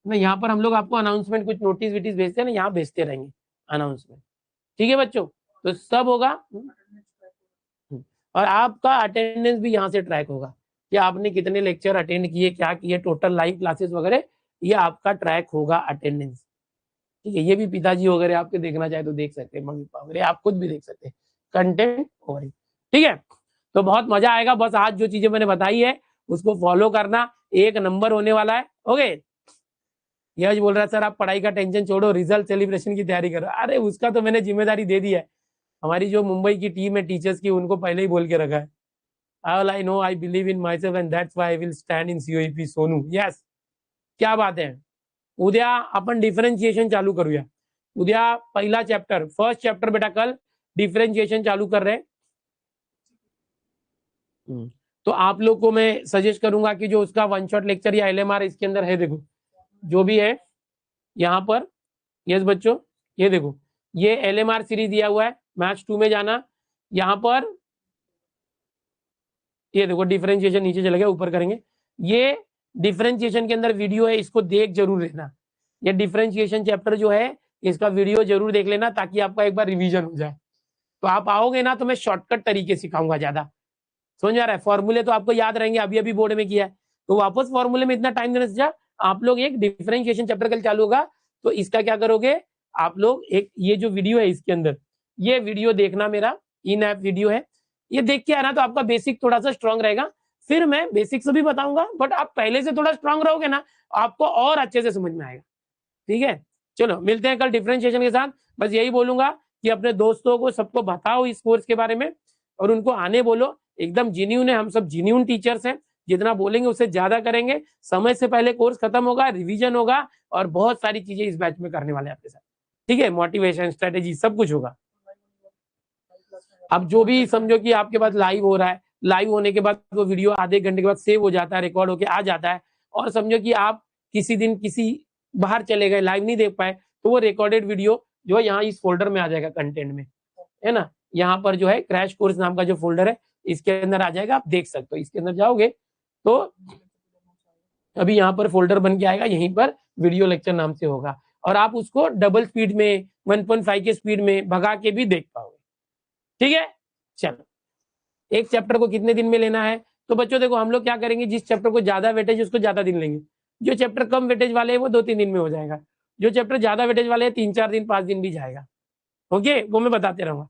ना, यहाँ पर हम लोग आपको अनाउंसमेंट कुछ नोटिस विटिस भेजते हैं ना, यहाँ भेजते रहेंगे अनाउंसमेंट, ठीक है बच्चों। तो सब होगा और आपका अटेंडेंस भी यहाँ से ट्रैक होगा कि आपने कितने लेक्चर अटेंड किए, क्या किए, टोटल लाइव क्लासेस वगैरह, ये आपका ट्रैक होगा अटेंडेंस, ठीक है। ये भी पिताजी वगैरह आपके देखना चाहे तो देख सकते हैं, मम्मी पापा वगैरह आप खुद भी देख सकते हैं कंटेंट और, ठीक है। तो बहुत मजा आएगा, बस आज जो चीजें मैंने बताई है उसको फॉलो करना, 1 नंबर होने वाला है। ओके, यश बोल रहा है सर आप पढ़ाई का टेंशन छोड़ो, रिजल्ट सेलिब्रेशन की तैयारी करो। अरे उसका तो मैंने जिम्मेदारी दे दी है, हमारी जो मुंबई की टीम है टीचर्स की, उनको पहले ही बोल के रखा है। All I know, I believe in myself and that's why I will stand in COEP Sonu. Yes, क्या बात है। उद्या आपण डिफरेंशिएशन चालू करूया। उद्या पहिला चैप्टर, फर्स्ट चैप्टर बेटा कल डिफरेंशिएशन चालू कर रहे हैं। तो आप लोग को मैं सजेस्ट करूंगा कि जो उसका वन शॉट लेक्चर या LMR इसके अंदर है, देखो जो भी है यहाँ पर, यस बच्चों ये देखो, ये LMR सीरीज दिया हुआ है, मैथ्स 2 में जाना, यहाँ पर ये देखो डिफरेंशिएशन नीचे चले गए, ऊपर करेंगे। ये डिफरेंशिएशन के अंदर वीडियो है, इसको देख जरूर लेना। ये डिफरेंशिएशन चैप्टर जो है इसका वीडियो जरूर देख लेना ताकि आपका एक बार रिवीजन हो जाए। तो आप आओगे ना तो मैं शॉर्टकट तरीके सिखाऊंगा ज्यादा, समझ आ रहा है। फॉर्मूले तो आपको याद रहेंगे, अभी अभी बोर्ड में किया है, तो वापस फॉर्मूले में इतना टाइम देने से जा, आप लोग एक डिफरेंशिएशन चैप्टर कल चालू होगा तो इसका क्या करोगे आप लोग, एक ये जो वीडियो है इसके अंदर ये वीडियो देखना, मेरा इन ऐप वीडियो है, ये देख के आना तो आपका बेसिक थोड़ा सा स्ट्रांग रहेगा। फिर मैं बेसिक से भी बताऊंगा, बट आप पहले से थोड़ा स्ट्रांग रहोगे ना आपको और अच्छे से समझ में आएगा, ठीक है। चलो मिलते हैं कल डिफरेंशिएशन के साथ। बस यही बोलूंगा कि अपने दोस्तों को सबको बताओ इस कोर्स के बारे में और उनको आने बोलो, एकदम जेन्युइन है, हम सब जेन्युइन टीचर्स हैं, जितना बोलेंगे उससे ज्यादा करेंगे। समय से पहले कोर्स खत्म होगा, रिवीजन होगा और बहुत सारी चीजें इस बैच में करने वाले हैं आपके साथ, ठीक है। मोटिवेशन, स्ट्रेटेजी सब कुछ होगा। अब जो भी समझो कि आपके पास लाइव हो रहा है, लाइव होने के बाद वो वीडियो आधे घंटे के बाद सेव हो जाता है, रिकॉर्ड होके आ जाता है, और समझो कि आप किसी दिन किसी बाहर चले गए, लाइव नहीं देख पाए, तो वो रिकॉर्डेड वीडियो जो है यहाँ इस फोल्डर में आ जाएगा, कंटेंट में, है ना। यहाँ पर जो है क्रैश कोर्स नाम का जो फोल्डर है इसके अंदर आ जाएगा, आप देख सकते हो। इसके अंदर जाओगे तो अभी यहाँ पर फोल्डर बन के आएगा, यहीं पर वीडियो लेक्चर नाम से होगा, और आप उसको डबल स्पीड में 1.5 के स्पीड में भगा के भी देख पाओगे, ठीक है। चलो, एक चैप्टर को कितने दिन में लेना है, तो बच्चों देखो हम लोग क्या करेंगे, जिस चैप्टर को ज्यादा वेटेज उसको ज्यादा दिन लेंगे, जो चैप्टर कम वेटेज वाले हैं वो 2-3 दिन में हो जाएगा, जो चैप्टर ज्यादा वेटेज वाले हैं 3-4 दिन 5 दिन भी जाएगा, ओके, वो मैं बताते रहूंगा।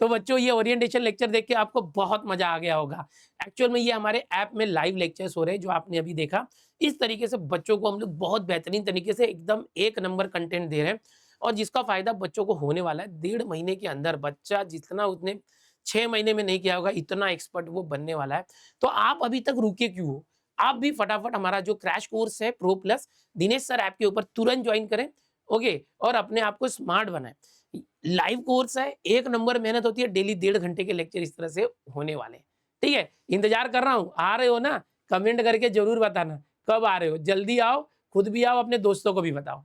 तो बच्चों ये ओरिएंटेशन लेक्चर देख के आपको बहुत मजा आ गया होगा। एक्चुअल में ये हमारे ऐप में लाइव लेक्चर्स हो रहे हैं जो आपने अभी देखा। इस तरीके से बच्चों को हम लोग बहुत बेहतरीन तरीके से एकदम 1 नंबर कंटेंट दे रहे हैं, और जिसका फायदा बच्चों को होने वाला है 1.5 महीने के अंदर। बच्चा जितना उसने 6 महीने में नहीं किया होगा इतना एक्सपर्ट वो बनने वाला है। तो आप अभी तक रुके क्यों हो, आप भी फटाफट हमारा जो क्रैश कोर्स है pro plus Dinesh sir app के ऊपर तुरंत ज्वाइन करें, ओके, और अपने आप को स्मार्ट बनाएं। लाइव कोर्स है, 1 नंबर मेहनत होती है, डेली 1.5 घंटे के लेक्चर इस तरह से होने वाले हैं, ठीक है। इंतजार कर रहा हूँ, आ रहे हो ना, कमेंट करके जरूर बताना कब आ रहे हो, जल्दी आओ, खुद भी आओ, अपने दोस्तों को भी बताओ।